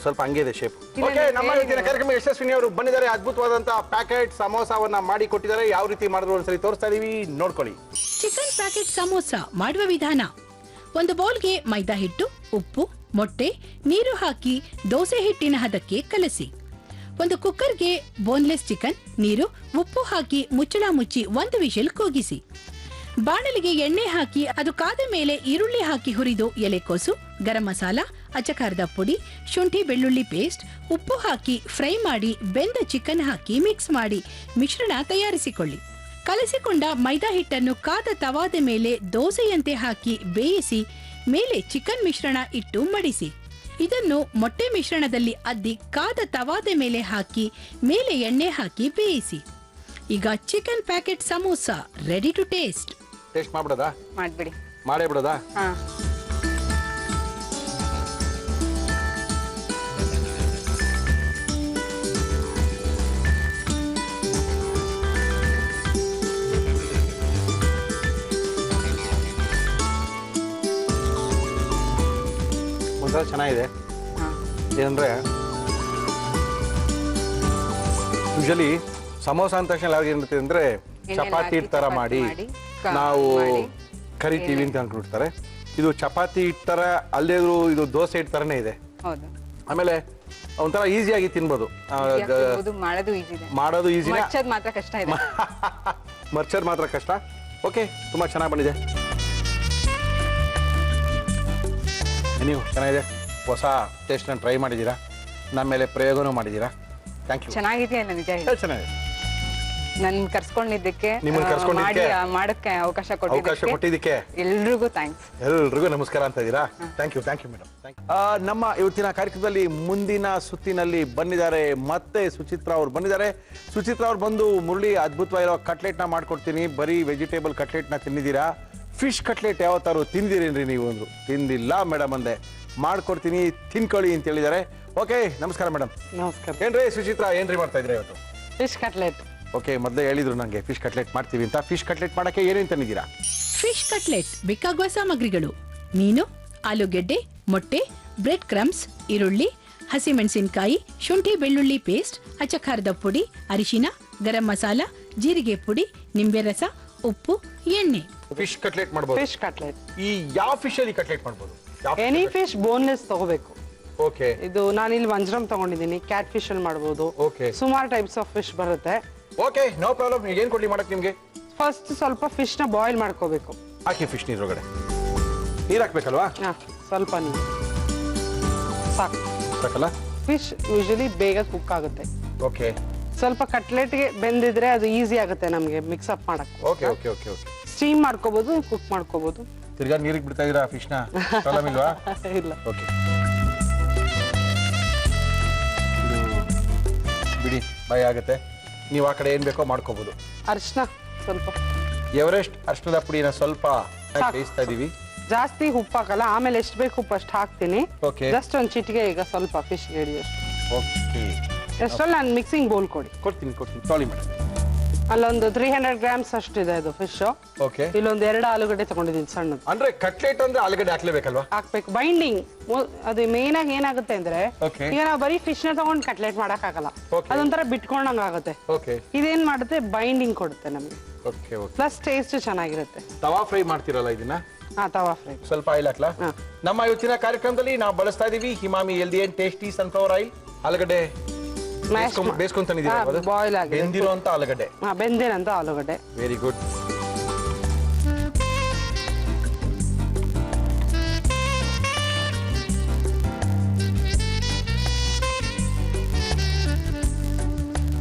ಸ್ವಲ್ಪ ಹಂಗೆ ಇದೆ ಶೇಪ್. ಓಕೆ, ನಮ್ಮ ಇವತ್ತಿನ ಕಾರ್ಯಕ್ರಮ ಯಶಸ್ವಿನಿ ಅವರು ಬಂದಿದ್ದಾರೆ. ಅದ್ಭುತವಾದಂತಹ ಪ್ಯಾಕೆಟ್ ಸಮೋಸವನ್ನ ಮಾಡಿ ಕೊಟ್ಟಿದ್ದಾರೆ. ಯಾವ ರೀತಿ ಮಾಡಿದ್ರು ಒಂದ್ಸರಿ ತೋರಿಸ್ತಾ ಇದೀವಿ, ನೋಡ್ಕೊಳ್ಳಿ. ಚಿಕನ್ ಪ್ಯಾಕೆಟ್ ಸಮೋಸ ಮಾಡುವ ವಿಧಾನ: ಒಂದು ಬೌಲ್ಗೆ ಮೈದಾ ಹಿಟ್ಟು, ಉಪ್ಪು, ಮೊಟ್ಟೆ, ನೀರು ಹಾಕಿ ದೋಸೆ ಹಿಟ್ಟಿನ ಹದಕ್ಕೆ ಕಲಸಿ. ಒಂದು ಕುಕ್ಕರ್ಗೆ ಬೋನ್ಲೆಸ್ ಚಿಕನ್, ನೀರು, ಉಪ್ಪು ಹಾಕಿ ಮುಚ್ಚಳ ಮುಚ್ಚಿ 1 ವಿಷಲ್ ಕೂಗಿಸಿ. ಬಾಣಲಿಗೆ ಎಣ್ಣೆ ಹಾಕಿ ಅದು ಕಾದ ಮೇಲೆ ಈರುಳ್ಳಿ ಹಾಕಿ ಹುರಿದು ಎಲೆಕೋಸು, ಗರಂ ಮಸಾಲ, ಅಚ್ಚಕಾರದ ಪುಡಿ, ಶುಂಠಿ ಬೆಳ್ಳುಳ್ಳಿ ಪೇಸ್ಟ್, ಉಪ್ಪು ಹಾಕಿ ಫ್ರೈ ಮಾಡಿ ಬೆಂದ ಚಿಕನ್ ಹಾಕಿ ಮಿಕ್ಸ್ ಮಾಡಿ ಮಿಶ್ರಣ ತಯಾರಿಸಿಕೊಳ್ಳಿ. ಕಲಸಿಕೊಂಡ ಮೈದಾ ಹಿಟ್ಟನ್ನು ಕಾದ ತವಾದ ಮೇಲೆ ದೋಸೆಯಂತೆ ಹಾಕಿ ಬೇಯಿಸಿ ಮೇಲೆ ಚಿಕನ್ ಮಿಶ್ರಣ ಇಟ್ಟು ಮಡಿಸಿ. ಇದನ್ನು ಮೊಟ್ಟೆ ಮಿಶ್ರಣದಲ್ಲಿ ಅದ್ದಿ ಕಾದ ತವಾದ ಮೇಲೆ ಹಾಕಿ ಮೇಲೆ ಎಣ್ಣೆ ಹಾಕಿ ಬೇಯಿಸಿ. ಈಗ chicken packet samosa ready to taste. Taste ಮಾಡ್ಬಿಡೋದಾ? ಮಾಡ್ಬಿಡಿ. ಮಾಡೇ ಬಿಡೋದಾ? ಹಾ. ಒಂಥರ ಚೆನ್ನಾಗಿದೆ. ಏನಂದ್ರೆ ಯೂಶಲಿ ಸಮೋಸ ಅಂತ ತಕ್ಷಣ ಯಾವಾಗ ಏನಿರುತ್ತೆ ಅಂದ್ರೆ ಚಪಾತಿ ಹಿಟ್ಟು ತರ ಮಾಡಿ ನಾವು ಕರಿತೀವಿ ಅಂತ ಅನ್ಕೊಂಡಿರ್ತಾರೆ. ಇದು ಚಪಾತಿ ಹಿಟ್ಟು ತರ ಅಲ್ಲೇದ್ರು, ಇದು ದೋಸೆ ಹಿಟ್ಟು ತರನೇ ಇದೆ. ಹೌದು. ಆಮೇಲೆ ಒಂಥರ ಈಸಿಯಾಗಿ ತಿನ್ಬೋದು. ಮಾಡೋದು ಈಸಿನೇ, ಮರ್ಚೋದು ಮಾತ್ರ ಕಷ್ಟ ಇದೆ. ಮರ್ಚೋದು ಮಾತ್ರ ಕಷ್ಟ. ಓಕೆ, ತುಂಬಾ ಚೆನ್ನಾಗಿ ಬಂದಿದೆ. ನೀವು ಚೆನ್ನಾಗಿದೆ, ಹೊಸ ಟೇಸ್ಟ್ನ ಟ್ರೈ ಮಾಡಿದ್ದೀರಾ, ನಮ್ಮ ಮೇಲೆ ಪ್ರಯೋಗನೂ ಮಾಡಿದ್ದೀರಾ. Thank you. ಚೆನ್ನಾಗಿದೆಯಲ್ಲ? ನಿಜ ಚೆನ್ನಾಗಿದೆ. ನನ್ನ ಕರ್ಸ್ಕೊಂಡಿದ್ದಕ್ಕೆ, ಮಾಡಕ್ಕೆ ಅವಕಾಶ ಕೊಟ್ಟಿದ್ದಕ್ಕೆ ಎಲ್ರಿಗೂ ಥ್ಯಾಂಕ್ಸ್. ಎಲ್ರಿಗೂ ನಮಸ್ಕಾರ ಅಂತ ಇದ್ದೀರಾ? Thank you madam. ನಮ್ಮ ಇವತ್ತಿನ ಕಾರ್ಯಕ್ರಮದಲ್ಲಿ ಮುಂದಿನ ಸುತ್ತಿನಲ್ಲಿ ಬಂದಿದ್ದಾರೆ ಮತ್ತೆ ಸುಚಿತ್ರಾ ಅವರು ಬಂದಿದ್ದಾರೆ. ಸುಚಿತ್ರಾ ಅವ್ರು ಬಂದು, ಮುರಳಿ ಅದ್ಭುತವಾಗಿರೋ ಕಟ್ಲೆಟ್ನ ಮಾಡ್ಕೊಡ್ತೀನಿ, ಬರೀ ವೆಜಿಟೇಬಲ್ ಕಟ್ಲೆಟ್ನ ತಿನ್ನಿದ್ದೀರಾ, ಫಿಶ್ ಕಟ್ಲೆಟ್ ಯಾವತ್ತಾರು ತಿಂದಿರೇನ್ರಿ ನೀವು ಅಂದ್ರು. ತಿಂದಿಲ್ಲ ಮೇಡಮ್ ಅಂದೆ. ಮಾಡ್ಕೊಡ್ತೀನಿ ತಿನ್ಕೊಳ್ಳಿ ಅಂತ ಹೇಳಿದ್ದಾರೆ. ಓಕೆ, ನಮಸ್ಕಾರ ಮೇಡಮ್. ನಮಸ್ಕಾರ. ಏನ್ರಿ ಸುಚಿತ್ರಾ, ಏನ್ರಿ ಮಾಡ್ತಾ ಇದ್ರೆ ಇವತ್ತು? Fish cutlet. ಓಕೆ, ಮೊದಲೇ ಹೇಳಿದ್ರು ನನಗೆ ಫಿಶ್ ಕಟ್ಲೆಟ್ ಮಾಡ್ತೀವಿ ಅಂತ. ಫಿಶ್ ಕಟ್ಲೆಟ್ ಮಾಡಕ್ಕೆ ಏನೇನು ತಂದಿದ್ದೀರಾ? ಫಿಶ್ ಕಟ್ಲೆಟ್ ಬೇಕಾಗುವ ಸಾಮಗ್ರಿಗಳು: ಮೀನು, ಆಲೂಗೆಡ್ಡೆ, ಮೊಟ್ಟೆ, ಬ್ರೆಡ್ ಕ್ರಮ್ಸ್, ಈರುಳ್ಳಿ, ಹಸಿಮೆಣಸಿನಕಾಯಿ, ಶುಂಠಿ ಬೆಳ್ಳುಳ್ಳಿ ಪೇಸ್ಟ್, ಅಚ್ಚಖಾರದ ಪುಡಿ, ಅರಿಶಿನ, ಗರಂ ಮಸಾಲ, ಜೀರಿಗೆ ಪುಡಿ, ನಿಂಬೆ ರಸ, ಉಪ್ಪು, ಎಣ್ಣೆ. ಫಿಶ್ ಕಟ್ಲೆಟ್ ಮಾಡಬಹುದು. ಫಿಶ್ ಕಟ್ಲೆಟ್ ಈ ಯಾವ ಫಿಶ್ ಅಲ್ಲಿ ಕಟ್ಲೆಟ್ ಮಾಡಬಹುದು? ಎನಿ ಫಿಶ್ ಬೋನ್ಲೆಸ್ ತಗೋಬೇಕು. ಓಕೆ, ಇದು ನಾನಿಲ್ಲಿ ವಂಜ್ರಮ್ ತಗೊಂಡಿದ್ದೀನಿ. ಕ್ಯಾಟ್ ಫಿಶ್ ಅಲ್ಲಿ ಮಾಡಬಹುದು. Okay. ಸುಮಾರು ಟೈಪ್ಸ್ ಆಫ್ ಫಿಶ್ ಬರುತ್ತೆ. Okay, no problem. ಏನ್ ಕೊಡ್ಲಿ ಮಾಡಕ್ ನಿಮ್ಗೆ? ಫಸ್ಟ್ ಸ್ವಲ್ಪ ಫಿಶ್ ನ ಬಾಯ್ಲ್ ಮಾಡ್ಕೋಬೇಕು. ಹಾಕಿ ಫಿಶ್ ನೀರೊಳಗಡೆ. ನೀರ್ ಹಾಕ್ಬೇಕಲ್ವಾ? ಸ್ವಲ್ಪ ನೀರು ಸಾಕು. ಸಾಕಲ್ಲ? ಫಿಶ್ ಯೂಶಲಿ ಬೇಗ ಕುಕ್ ಆಗುತ್ತೆ. ಓಕೆ ಸ್ವಲ್ಪ ಕಟ್ಲೆಟ್ಗೆ ಬೆಂದಿದ್ರೆ ಅದು ಈಸಿ ಆಗುತ್ತೆ ನಮಗೆ ಮಿಕ್ಸ್ ಅಪ್ ಮಾಡಕ್ಕೆ. Okay okay okay okay. Steam ಮಾಡ್ಕೋಬಹುದು, ಕುಕ್ ಮಾಡ್ಕೋಬಹುದು. ತಿರ್ಗಾ ನೀರಿಗೆ ಬಿಡ್ತಾ ಇದೀರಾ ಫಿಶ್ ನ? ಪ್ರಾಬ್ಲಮ್ ಇಲ್ವಾ? ಇಲ್ಲ. ಓಕೆ, ಬಿಡಿ, ಭಯ ಆಗುತ್ತೆ. ನೀವು ಆ ಕಡೆ ಏನ್ ಬೇಕೋ ಮಾಡ್ಕೋಬಹುದು. ಅರಿಶಿನ ಸ್ವಲ್ಪ, ಎವರೆಸ್ಟ್ ಅರ್ಶನದ ಪುಡಿನ ಸ್ವಲ್ಪ ಬೇಯಿಸ್ತಾ ಇದೀವಿ. ಜಾಸ್ತಿ ಉಪ್ಪು ಹಾಕಲ್ಲ. ಆಮೇಲೆ ಎಷ್ಟು ಬೇಕು ಉಪ್ಪು ಅಷ್ಟು ಹಾಕ್ತೀನಿ. Okay. ಜಸ್ಟ್ ಒಂದು ಚಿಟಿಗೆ ಈಗ ಸ್ವಲ್ಪ ಫಿಶ್ ರೆಡಿ ಅಷ್ಟು. ಓಕೆ, ಎಷ್ಟರಲ್ಲಿ ನಾನು ಮಿಕ್ಸಿಂಗ್ ಬೌಲ್ ಕೊಡಿ. ಕೊಡ್ತೀನಿ ತೊಳಿ ಮೇಡಮ್. ಅಲ್ಲೊಂದು 300 ಗ್ರಾಮ್ಸ್ ಅಷ್ಟಿದೆ ಇದು ಫಿಶ್. ಓಕೆ, ಇಲ್ಲೊಂದು 2 ಆಲೂಗಡ್ಡೆ ತಗೊಂಡಿದ್ದೀನಿ ಸಣ್ಣದು. ಅಂದ್ರೆ ಕಟ್ಲೆಟ್ ಅಂದ್ರೆ ಆಲೂಗಡ್ಡೆ ಹಾಕ್ಲೇಬೇಕಲ್ವಾ? ಹಾಕ್ಬೇಕು. ಬೈಂಡಿಂಗ್ ಅದು ಮೇನ್ ಆಗಿ ಏನಾಗುತ್ತೆ ಅಂದ್ರೆ, Okay. ಈಗ ನಾವು ಬರೀ ಫಿಶ್ ನ ತಗೊಂಡು ಕಟ್ಲೆಟ್ ಮಾಡಕ್ ಆಗಲ್ಲ. Okay. ಅದೊಂಥರ ಬಿಟ್ಕೊಂಡಂಗ ಆಗುತ್ತೆ. ಓಕೆ ಇದೇನ್ ಮಾಡುತ್ತೆ, ಬೈಂಡಿಂಗ್ ಕೊಡುತ್ತೆ ನಮಗೆ. Okay okay. ಪ್ಲಸ್ ಟೇಸ್ಟ್ ಚೆನ್ನಾಗಿರುತ್ತೆ. ತವಾ ಫ್ರೈ ಮಾಡ್ತಿರಲ್ಲ ಇದನ್ನ? ತವಾ ಫ್ರೈ. ಸ್ವಲ್ಪ ಆಯಿಲ್ ಹಾಕ್ಲಾ? ನಮ್ಮ ಇವತ್ತಿನ ಕಾರ್ಯಕ್ರಮದಲ್ಲಿ ನಾವು ಬಳಸ್ತಾ ಇದೀವಿ Emami healthy and tasty sunflower oil. ಆಲೂಗಡ್ಡೆ ಬೇಸ್ಕೊಂತಾನಿದ್ದೀರಾ? ಬಾಯ್ಲ್ ಆಗಿದೆ. ಬೆಂದಿರುವಂತ ಆಲೂಗಡ್ಡೆ. ಬೆಂದಿರಂತ ಆಲೂಗಡ್ಡೆ. Very good.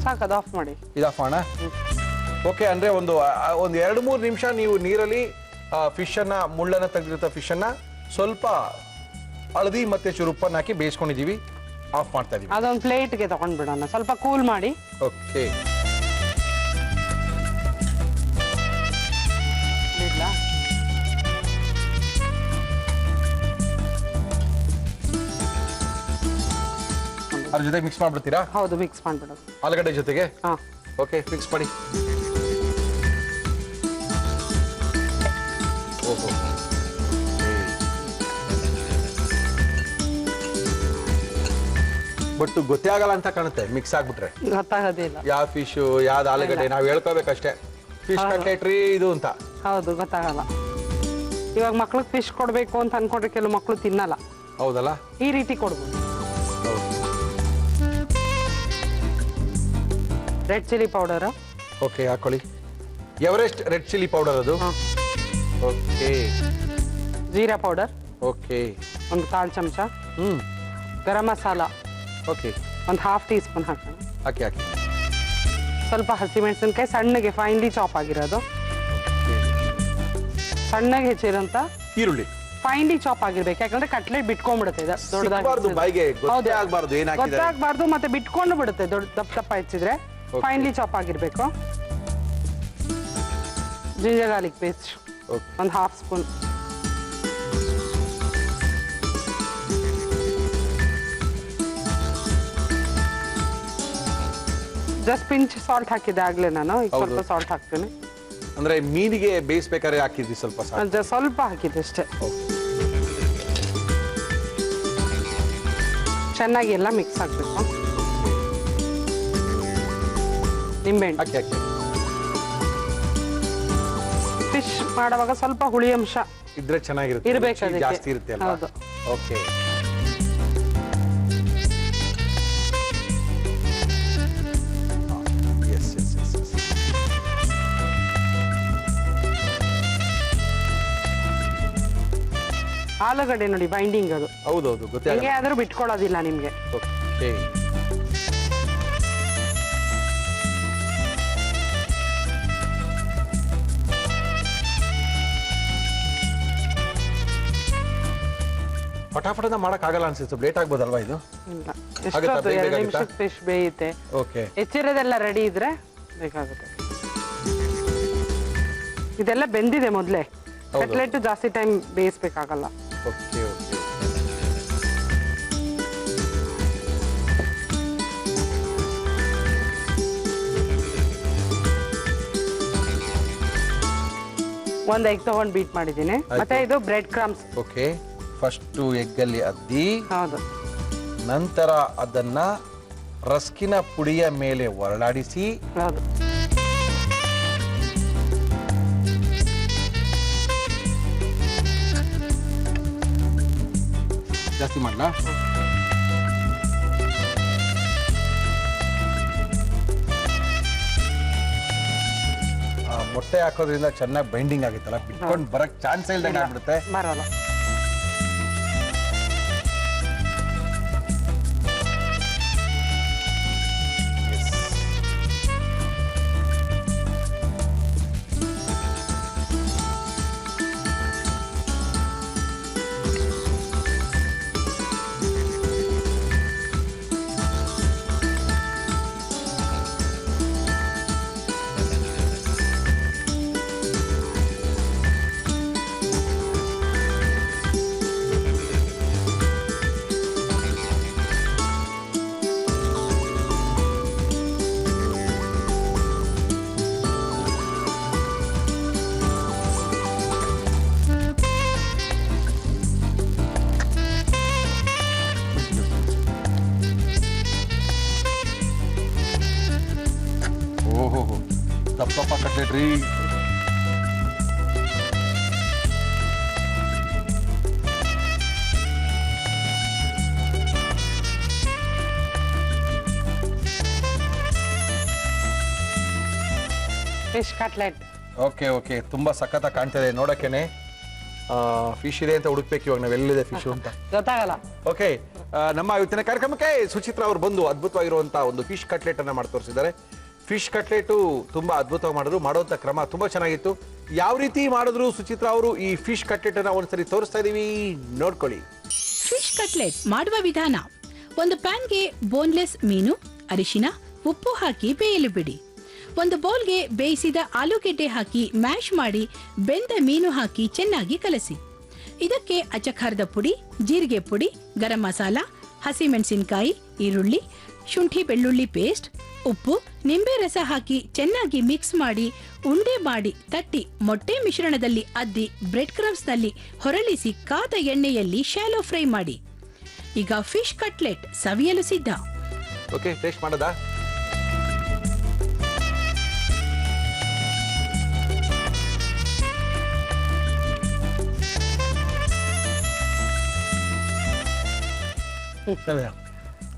ಸಾಕದು ಆಫ್ ಮಾಡಿ. ಇದಫ್ ಮಾಡೋಣ. ಓಕೆ, ಅಂದ್ರೆ ಒಂದು 2-3 ನಿಮಿಷ ನೀವು ನೀರಲ್ಲಿ ಫಿಶ್ ಅನ್ನ, ಮುಳ್ಳನ್ನ ತೆಗೆದಿರೋ ಫಿಶ್ ಅನ್ನ ಸ್ವಲ್ಪ ಹಳದಿ ಮತ್ತೆ ಚುರುಪ್ಪನ್ನ ಹಾಕಿ ಬೇಯಿಸ್ಕೊಂಡಿದೀವಿ. ಆಫ್ ಮಾಡ್ತಾ ಇದೀವಿ. ಅದೊಂದು ಪ್ಲೇಟ್ಗೆ ತಗೊಂಡ್ಬಿಡೋಣ. ಸ್ವಲ್ಪ ಕೂಲ್ ಮಾಡಿ. ಓಕೆ, ಇಡ್ಲಾ? ಅದ್ರ ಜೊತೆಗೆ ಮಿಕ್ಸ್ ಮಾಡ್ಬಿಡ್ತೀರಾ? ಹೌದು, ಮಿಕ್ಸ್ ಮಾಡ್ಬಿಡೋದು ಆಲೂಗಡ್ಡೆ ಜೊತೆಗೆ. ಹಾ. ಓಕೆ, ಮಿಕ್ಸ್ ಮಾಡಿ. ಓಹೋ, ಬಟ್ ಗೊತ್ತೇ ಆಗಲ್ಲ ಅಂತ ಕಾಣುತ್ತೆ ಮಿಕ್ಸ್ ಆಗ್ಬಿಟ್ರೆ. ಗೊತ್ತಾಗೋದಿಲ್ಲ ಯಾವ ಫಿಶ್ ಯಾವ್ದು ಆಲೂಗಡ್ಡೆ ನಾವು ಹೇಳ್ಕೋಬೇಕಷ್ಟೇ. ಫಿಶ್ ಕಟ್ಲೆಟ್ ರೀ ಇದು ಅಂತ. ಹೌದು, ಗೊತ್ತಾಗಲ್ಲ. ಇವಾಗ ಮಕ್ಳಿಗೆ ಫಿಶ್ ಕೊಡ್ಬೇಕು ಅಂತ ಅನ್ಕೊಂಡ್ರೆ ಕೆಲವು ಮಕ್ಳು ತಿನ್ನಲ್ಲ. ಹೌದಲ್ಲ? ಈ ರೀತಿ ಕೊಡ್ಬೋದು. Red chilli powder. ಓಕೆ, ಹಾಕೊಳ್ಳಿ. ಎವರೆಸ್ಟ್ ರೆಡ್ ಚಿಲ್ಲಿ ಪೌಡರ್ ಅದು. ಓಕೆ, ಜೀರಾ ಪೌಡರ್ ಓಕೆ, ಒಂದು 1/4 ಚಮಚ. ಗರಂ ಮಸಾಲ ಓಕೆ, ಒಂದು 1/2 ಟೀ ಸ್ಪೂನ್ ಹಾಕೋಣ. ಹಾಕಿ ಹಾಕಿ. ಸ್ವಲ್ಪ ಹಸಿಮೆಣಸಿನಕಾಯಿ ಸಣ್ಣಗೆ ಫೈನ್ಲಿ ಚಾಪ್ ಆಗಿರೋದು. ಸಣ್ಣಗೆ ಹೆಚ್ಚಿರೋಂಥ ಈರುಳ್ಳಿ ಫೈನ್ಲಿ ಚಾಪ್ ಆಗಿರ್ಬೇಕು. ಯಾಕಂದ್ರೆ ಕಟ್ಲೆಟ್ ಬಿಟ್ಕೊಂಡ್ಬಿಡುತ್ತೆ. ಬಾಯಿಗೆ ಗೊತ್ತೇ ಆಗ್ಬಾರ್ದು ಏನಾಗಿದೆ. ಗೊತ್ತಾಗಬಾರ್ದು, ಮತ್ತೆ ಬಿಟ್ಕೊಂಡು ಬಿಡುತ್ತೆ. ದೊಡ್ಡ ದಪ್ಪ ಹೆಚ್ಚಿದ್ರೆ ಫೈನ್ಲಿ ಚಾಪ್ ಆಗಿರ್ಬೇಕು. ಜಿಂಜರ್ ಗಾರ್ಲಿಕ್ ಪೇಸ್ಟ್ ಒಂದು 1/2 ಸ್ಪೂನ್. ಜಸ್ಟ್ ಪಿಂಚ್ ಸಾಲ್ಟ್ ಹಾಕಿದ್ದೆ ಆಗ್ಲೇ ನಾನು. ಈಗ ಸ್ವಲ್ಪ ಸಾಲ್ಟ್ ಹಾಕ್ತೀನಿ. ಅಂದ್ರೆ ಮೀನಿಗೆ ಬೇಯಿಸ್ಬೇಕಾದ್ರೆ ಹಾಕಿದ್ವಿ ಸ್ವಲ್ಪ ಸಾಲ್ಟ್. ಸ್ವಲ್ಪ ಹಾಕಿದ್ದೆ ಅಷ್ಟೇ. ಚೆನ್ನಾಗಿ ಎಲ್ಲ ಮಿಕ್ಸ್ ಹಾಕ್ಬೇಕು. ನಿಂಬೆಹಣ್ಣು ಹಾಕಿ ಹಾಕಿ. ಫಿಶ್ ಮಾಡುವಾಗ ಸ್ವಲ್ಪ ಹುಳಿ ಅಂಶ ಇದ್ರೆ ಚೆನ್ನಾಗಿರುತ್ತೆ. ಇರ್ಬೇಕು, ಅದಕ್ಕೆ ಜಾಸ್ತಿ ಇರುತ್ತೆ ಅಲ್ವಾ? ಹೌದು. ಓಕೆ, ಆಲೂಗಡ್ಡೆ ನೋಡಿ ಬೈಂಡಿಂಗ್ ಅದು. ಹೌದೌದು, ಗೊತ್ತೇ ಹೆಂಗೆ ಆದ್ರೂ ಬಿಟ್ಕೊಳ್ಳೋದಿಲ್ಲ ನಿಮ್ಗೆ. ಓಕೆ, ಫಟಾಫಟ ಮಾಡಕ್ ಆಗಲ್ಲ ಅನ್ಸುತ್ತೆ. ಲೇಟ್ ಆಗ್ಬೋದಲ್ವಾ ಇದು? ಇಲ್ಲ, ಆಗುತ್ತಾ? ಎಷ್ಟೊತ್ತು? ಬೇಗ 2 ಆಗುತ್ತಾ? ನಿಮಿಷಕ್ಕೆ ಫಿಶ್ ಬೇಯುತ್ತೆ. ಓಕೆ, ಹೆಚ್ಚಿರೋದೆಲ್ಲ ರೆಡಿ ಇದ್ರೆ ಬೇಕಾಗುತ್ತೆ. ಇದೆಲ್ಲ ಬೆಂದಿದೆ ಮೊದಲೇ. ಕಟ್ಲೆಟ್ ಜಾಸ್ತಿ ಟೈಮ್ ಬೇಯಿಸ್ಬೇಕಾಗಲ್ಲ. ಓಕೆ ಓಕೆ ಒಂದು ಎಗ್ ತಗೊಂಡು ಬೀಟ್ ಮಾಡಿದ್ದೀನಿ. ಮತ್ತೆ ಇದು ಬ್ರೆಡ್ ಕ್ರಮ್ಸ್. ಓಕೆ, ಫಸ್ಟು ಎಗ್ಗಲ್ಲಿ ಅದ್ದಿ, ಹೌದು, ನಂತರ ಅದನ್ನ ರಸ್ಕಿನ ಪುಡಿಯ ಮೇಲೆ ಹೊರಳಾಡಿಸಿ, ಹೌದು, ಜಾಸ್ತಿ ಮಾಡಲಾ? ಮೊಟ್ಟೆ ಹಾಕೋದ್ರಿಂದ ಚೆನ್ನಾಗಿ ಬೈಂಡಿಂಗ್ ಆಗುತ್ತಲ್ಲ, ಬಿಟ್ಕೊಂಡು ಬರಕ್ ಚಾನ್ಸ್ ಇಲ್ದಂಗೆ ಆಗ್ಬಿಡುತ್ತೆ. ಬರಲ್ಲ. ದಪ್ಪ ಕಟ್ಲೆಟ್ ರೀ. Fish cutlet. ಓಕೆ ಓಕೆ, ತುಂಬಾ ಸಖತ್ತಾಗಿ ಕಾಣ್ತಿದೆ ನೋಡಕ್ಕೇನೆ. ಫಿಶ್ ಇದೆ ಅಂತ ಹುಡುಕ್ಬೇಕು ಇವಾಗ ನಾವೆಲ್ಲಿದೆ ಫಿಶ್ ಅಂತ ಗೊತ್ತಾಗಲ್ಲ. ಓಕೆ, ನಮ್ಮ ಇವತ್ತಿನ ಕಾರ್ಯಕ್ರಮಕ್ಕೆ ಸುಚಿತ್ರಾ ಅವರು ಬಂದು ಅದ್ಭುತವಾಗಿರುವಂತಹ ಒಂದು ಫಿಶ್ ಕಟ್ಲೆಟ್ ಅನ್ನ ಮಾಡಿ ತೋರಿಸಿದ್ದಾರೆ. ಫಿಶ್ ಕಟ್ಲೆಟು ತುಂಬಾ ಅದ್ಭುತವಾಗಿ ಮಾಡಿದ್ರು, ಮಾಡುವಂತ ಕ್ರಮ ತುಂಬಾ ಚೆನ್ನಾಗಿತ್ತು. ಯಾವ ರೀತಿ ಮಾಡಿದ್ರು ಸುಚಿತ್ರಾ ಅವರು ಈ ಫಿಶ್ ಕಟ್ಲೆಟ್ ಅನ್ನ ಒಂದ್ಸರಿ ತೋರಿಸ್ತಾ ಇದೀವಿ, ನೋಡ್ಕೊಳ್ಳಿ. ಫಿಶ್ ಕಟ್ಲೆಟ್ ಮಾಡುವ ವಿಧಾನ: ಒಂದು ಪ್ಯಾನ್ಗೆ ಬೋನ್ಲೆಸ್ ಮೀನು, ಅರಿಶಿನ, ಉಪ್ಪು ಹಾಕಿ ಬೇಯಲು ಬಿಡಿ. ಒಂದು ಬೌಲ್ಗೆ ಬೇಯಿಸಿದ ಆಲೂಗೆಡ್ಡೆ ಹಾಕಿ ಮ್ಯಾಶ್ ಮಾಡಿ ಬೆಂದ ಮೀನು ಹಾಕಿ ಚೆನ್ನಾಗಿ ಕಲಸಿ. ಇದಕ್ಕೆ ಅಚ್ಚಖಾರದ ಪುಡಿ, ಜೀರಿಗೆ ಪುಡಿ, ಗರಂ ಮಸಾಲ, ಹಸಿಮೆಣಸಿನಕಾಯಿ, ಈರುಳ್ಳಿ, ಶುಂಠಿ ಬೆಳ್ಳುಳ್ಳಿ ಪೇಸ್ಟ್, ಉಪ್ಪು, ನಿಂಬೆ ರಸ ಹಾಕಿ ಚೆನ್ನಾಗಿ ಮಿಕ್ಸ್ ಮಾಡಿ ಉಂಡೆ ಮಾಡಿ ತಟ್ಟಿ ಮೊಟ್ಟೆ ಮಿಶ್ರಣದಲ್ಲಿ ಅದ್ದಿ ಬ್ರೆಡ್ ಕ್ರಮ್ಸ್ ನಲ್ಲಿ ಹೊರಳಿಸಿ ಕಾದ ಎಣ್ಣೆಯಲ್ಲಿ ಶಾಲೋ ಫ್ರೈ ಮಾಡಿ. ಈಗ ಫಿಶ್ ಕಟ್ಲೆಟ್ ಸವಿಯಲು ಸಿದ್ಧ. ಓಕೆ, ಟೇಸ್ಟ್ ಮಾಡೋದಾ?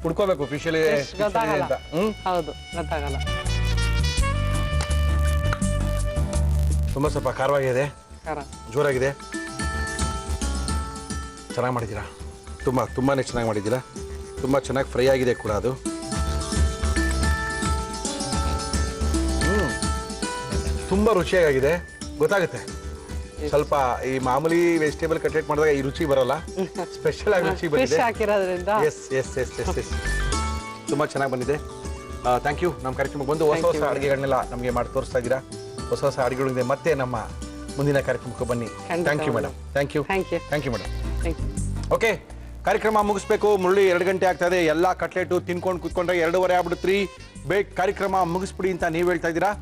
ಹುಡ್ಕೋಬೇಕು ಫಿಶ್ ಅಲ್ಲಿ ಗೊತ್ತಾಗಲ್ಲ. ಅಂತ. ಹೌದು, ಗೊತ್ತಾಗಲ್ಲ. ತುಂಬಾ ಸ್ವಲ್ಪ ಖಾರವಾಗಿದೆ, ಖಾರ ಜೋರಾಗಿದೆ. ಚೆನ್ನಾಗಿ ಮಾಡಿದ್ದೀರಾ, ತುಂಬಾನೇ ಚೆನ್ನಾಗಿ ಮಾಡಿದ್ದೀರಾ. ತುಂಬಾ ಚೆನ್ನಾಗಿ ಫ್ರೈ ಆಗಿದೆ ಕೂಡ ಅದು. ತುಂಬಾ ರುಚಿಯಾಗಿದೆ, ಗೊತ್ತಾಗುತ್ತೆ. ಸ್ವಲ್ಪ ಈ ಮಾಮೂಲಿ ವೆಜಿಟೇಬಲ್ ಕಟ್ಲೆಟ್ ಮಾಡಿದಾಗ ಈ ರುಚಿ ಬರಲ್ಲ, ಸ್ಪೆಷಲ್ ಆಗಿ ರುಚಿ ಬಂದಿದೆ. Yes yes yes yes yes ತುಂಬಾ ಚೆನ್ನಾಗಿ ಬಂದಿದೆ. Thank you. ನಮ್ಮ ಕಾರ್ಯಕ್ರಮಕ್ಕೆ ಬಂದು ಹೊಸ ಹೊಸ ಅಡುಗೆಗಳನ್ನೆಲ್ಲ ನಮಗೆ ಮಾಡಿ ತೋರಿಸ್ತಾ ಇದ್ದೀರಾ. ಹೊಸ ಹೊಸ ಅಡುಗೆಗಳಿದೆ. ಮತ್ತೆ ನಮ್ಮ ಮುಂದಿನ ಕಾರ್ಯಕ್ರಮಕ್ಕೆ ಬನ್ನಿ. Thank you madam. Thank you madam. Okay, ಕಾರ್ಯಕ್ರಮ ಮುಗಿಸ್ಬೇಕು. ಮುರಳಿ 2 ಗಂಟೆ ಆಗ್ತಾ ಇದೆ. ಎಲ್ಲ ಕಟ್ಲೆಟು ತಿನ್ಕೊಂಡು ಕುತ್ಕೊಂಡ್ರೆ 2:30 ಆಗ್ಬಿಡುತ್ತೀ. ಬೇಗ ಕಾರ್ಯಕ್ರಮ ಮುಗಿಸ್ಬಿಡಿ ಅಂತ ನೀವು ಹೇಳ್ತಾ ಇದ್ದೀರಾ.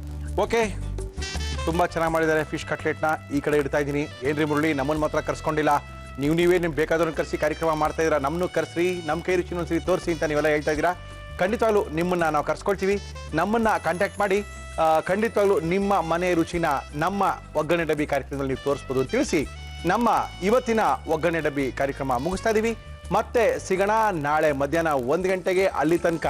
ಓಕೆ, ತುಂಬಾ ಚೆನ್ನಾಗಿ ಮಾಡಿದ್ದಾರೆ ಫಿಶ್ ಕಟ್ಲೆಟ್ನ. ಈ ಕಡೆ ಇಡ್ತಾ ಇದ್ದೀನಿ. ಏನ್ರಿ ಮುರಳಿ, ನಮ್ಮನ್ನು ಮಾತ್ರ ಕರ್ಸ್ಕೊಂಡಿಲ್ಲ, ನೀವೇ ನಿಮ್ಗೆ ಬೇಕಾದವ್ರನ್ನ ಕರೆಸಿ ಕಾರ್ಯಕ್ರಮ ಮಾಡ್ತಾ ಇದ್ದೀರಾ. ನಮ್ಮನ್ನು ಕರೆಸ್ರಿ, ನಮ್ಮ ಕೈ ರುಚಿ ಒಂದ್ಸರಿ ತೋರಿಸಿ ಅಂತ ನೀವೆಲ್ಲ ಹೇಳ್ತಾ ಇದ್ದೀರಾ. ಖಂಡಿತವಾಗ್ಲೂ ನಿಮ್ಮನ್ನ ನಾವು ಕರ್ಸ್ಕೊಳ್ತೀವಿ. ನಮ್ಮನ್ನ ಕಾಂಟ್ಯಾಕ್ಟ್ ಮಾಡಿ. ಖಂಡಿತವಾಗ್ಲೂ ನಿಮ್ಮ ಮನೆ ರುಚಿನ ನಮ್ಮ ಒಗ್ಗರಣೆ ಡಬ್ಬಿ ಕಾರ್ಯಕ್ರಮದಲ್ಲಿ ನೀವು ತೋರಿಸ್ಬೋದು ಅಂತ ತಿಳಿಸಿ ನಮ್ಮ ಇವತ್ತಿನ ಒಗ್ಗರಣೆ ಡಬ್ಬಿ ಕಾರ್ಯಕ್ರಮ ಮುಗಿಸ್ತಾ ಇದೀವಿ. ಮತ್ತೆ ಸಿಗೋಣ ನಾಳೆ ಮಧ್ಯಾಹ್ನ 1 ಗಂಟೆಗೆ. ಅಲ್ಲಿ ತನಕ